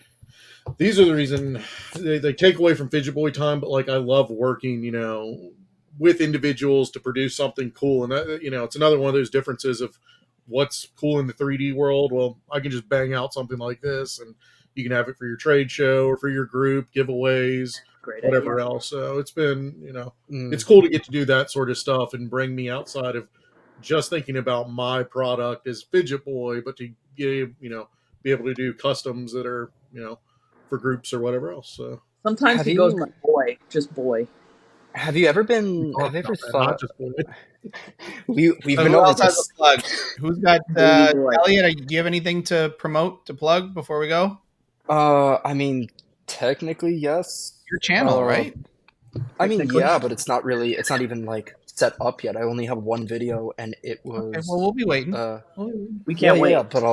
these are the reason they take away from Fidget Boy time, but like I love working, with individuals to produce something cool, and that, it's another one of those differences of what's cool in the 3D world. Well, I can just bang out something like this, and you can have it for your trade show or for your group giveaways, Great whatever idea. else. So it's been, Mm. it's cool to get to do that sort of stuff and bring me outside of just thinking about my product as Fidget Boy, but to give, be able to do customs that are, for groups or whatever else. So Sometimes Have he goes by you boy, just boy. have you ever been? Have you ever not thought just boy. we've So been who over else has this? a plug? Who's got Baby boy. Elliot? Do you have anything to promote to plug before we go? I mean, technically yes. Your channel, right? I mean, Technically. yeah, but it's not really. It's not even like set up yet. I only have one video, and it was. Okay, well, we'll be waiting. We can't wait. Yeah. But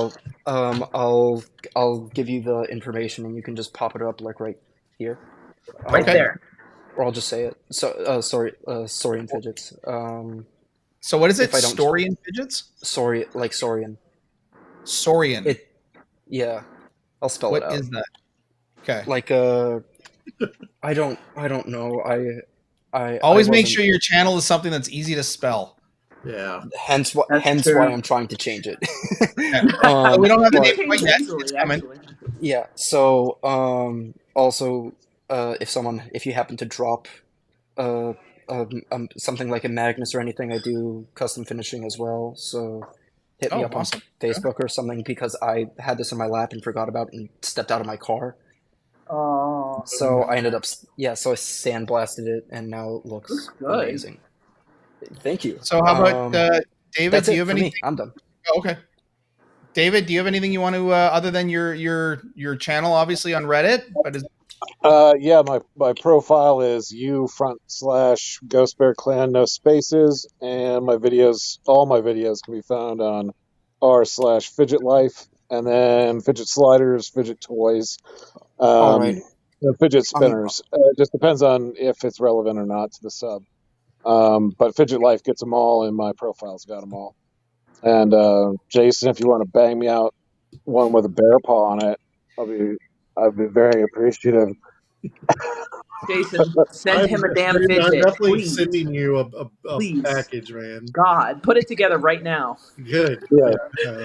I'll give you the information, and you can just pop it up like right here. Right there. Or I'll just say it. So, Saurian Fidgets. So what is it? if I don't- Storian Fidgets? Saurian. Saurian. Yeah. I'll spell What it out. is that? Okay. Like I don't know. I Always make wasn't- sure your channel is something that's easy to spell. Yeah. Hence That's true. why I'm trying to change it. We don't have the but- name quite yet. It's coming. Yeah. So also if you happen to drop something like a Magnus or anything, I do custom finishing as well. So hit me Oh, up awesome. on Facebook or something because I had this in my lap and forgot about it and stepped out of my car. Oh, So I ended up so I sandblasted it and now it looks good. amazing. Thank you. So how about David? That's Do it you have for anything? me. I'm done. Oh, okay. David, do you have anything you want to other than your channel, obviously on Reddit? But Yeah, my profile is u/Ghost Bear Clan, no spaces, and all my videos can be found on r/Fidget Life. and then fidget sliders, fidget toys, All right. fidget spinners. It just depends on if it's relevant or not to the sub. But Fidget Life gets them all, and my profile's got them all. And Jason, if you want to bang me out one with a bear paw on it, I'd be very appreciative. Jason, send him a damn fidget. I'm definitely please. sending you a Please. package, man. God, put it together right now. Good. Yeah.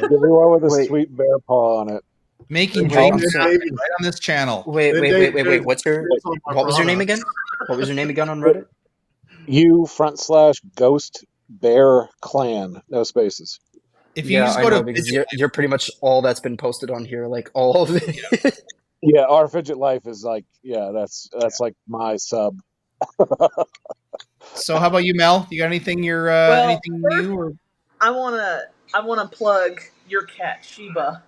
Give me one with a Wait. sweet bear paw on it. Making Wait, dreams I'm sorry. happen right on this channel. Wait. Dave, What was your name again? What was your name again on Reddit? U/Ghost Bear Clan. No spaces. If you Yeah, just I go know to because Fidget, you're pretty much all that's been posted on here, like all of it. Yeah, our Fidget Life is like, that's like my sub. so how about you, Mel? You got anything anything new or I wanna plug your cat Sheba.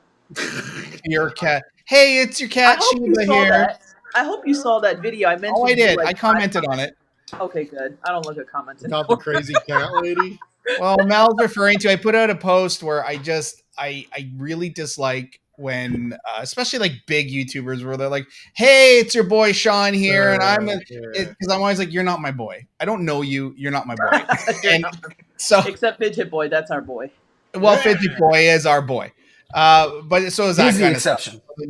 your cat? Hey, it's your cat I hope you Sheba saw here. that. I hope you saw that video. I mentioned. Oh, I did. Like I commented on it. Okay, good. I don't look at comments About anymore. the crazy cat lady. Well, Mel's referring to. I put out a post where I really dislike when, especially like big YouTubers, where they're like, "Hey, it's your boy Sean here," and I'm because I'm always like, "You're not my boy. I don't know you. You're not my boy." And so, except Fidget Boy, that's our boy. Well, Fidget Boy is our boy, but so is that He's the kind exception. of stuff.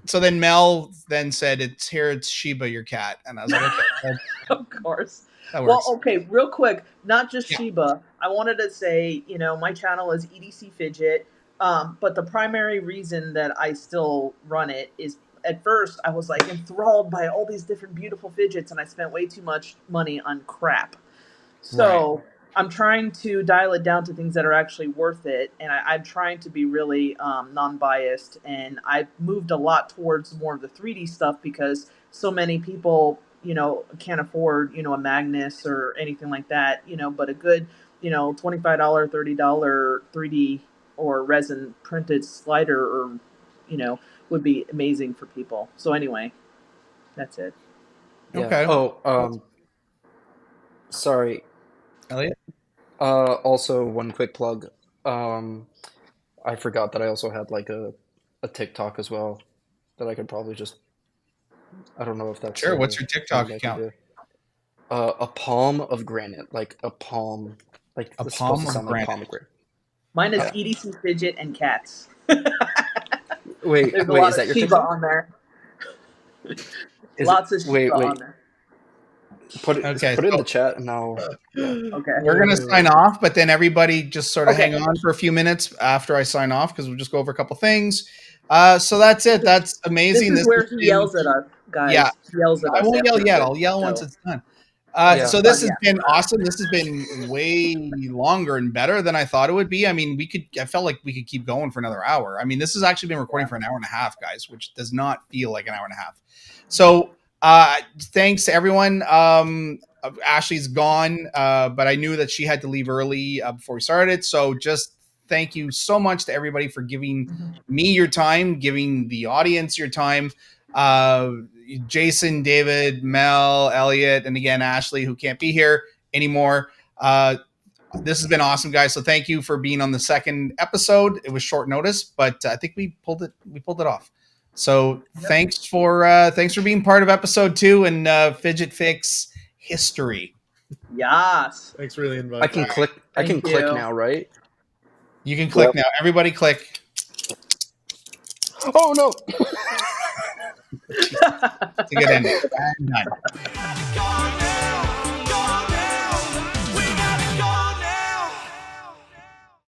So then Mel then said, "It's Sheba, your cat," and I was like, "Okay, Of course. that works." Well, okay, real quick, not just Yeah. Sheba. I wanted to say, my channel is EDC Fidget, but the primary reason that I still run it is at first I was like enthralled by all these different beautiful fidgets, and I spent way too much money on crap. So I'm trying to dial it down to things that are actually worth it, and I'm trying to be really non-biased, and I've moved a lot towards more of the 3D stuff because so many people, can't afford, a Magnus or anything like that, but a good, $25, $30 3D or resin printed slider or, would be amazing for people. So anyway, that's it. Yeah. Okay. Oh, sorry. Elliot? Also, one quick plug. I forgot that I also had like a TikTok as well that I could probably just. I don't know if that's Sure. What's your TikTok something I can account? do. A palm of granite, like a palm, like A it's palm supposed to of sound like granite. pomegranate. Mine is Yeah. EDC Fidget and cats. Wait, There's a wait, lot is that of your Shiba TikTok? on there. Is Lots it, of Shiba wait, on there. put it Okay, in so the chat and I'll. Yeah. Okay. we're gonna sign off, but then everybody just sort of Okay. hang on for a few minutes after I sign off because we'll just go over a couple things. So that's it. That's amazing. This is where has he been- yells at us, guys. Yeah. He yells at I us. won't yell after yet. the I'll yell once show. it's done. Yeah. So this But, has been awesome. This has been way longer and better than I thought it would be. I mean, I felt like we could keep going for another hour. I mean, this has actually been recording for an hour and a half, guys, which does not feel like an hour and a half. So thanks to everyone. Ashley's gone, but I knew that she had to leave early before we started. So just thank you so much to everybody for giving me your time, giving the audience your time. Jason, David, Mel, Elliot, and again Ashley, who can't be here anymore. This has been awesome, guys. So thank you for being on the second episode. It was short notice, but I think we pulled it off. So thanks for being part of episode 2 and Fidget Fix history. Yes. Thanks for the invite. I can click. I can Thank click you. now, right? You can click now. Everybody click. Oh no! It's a good ending. I'm done.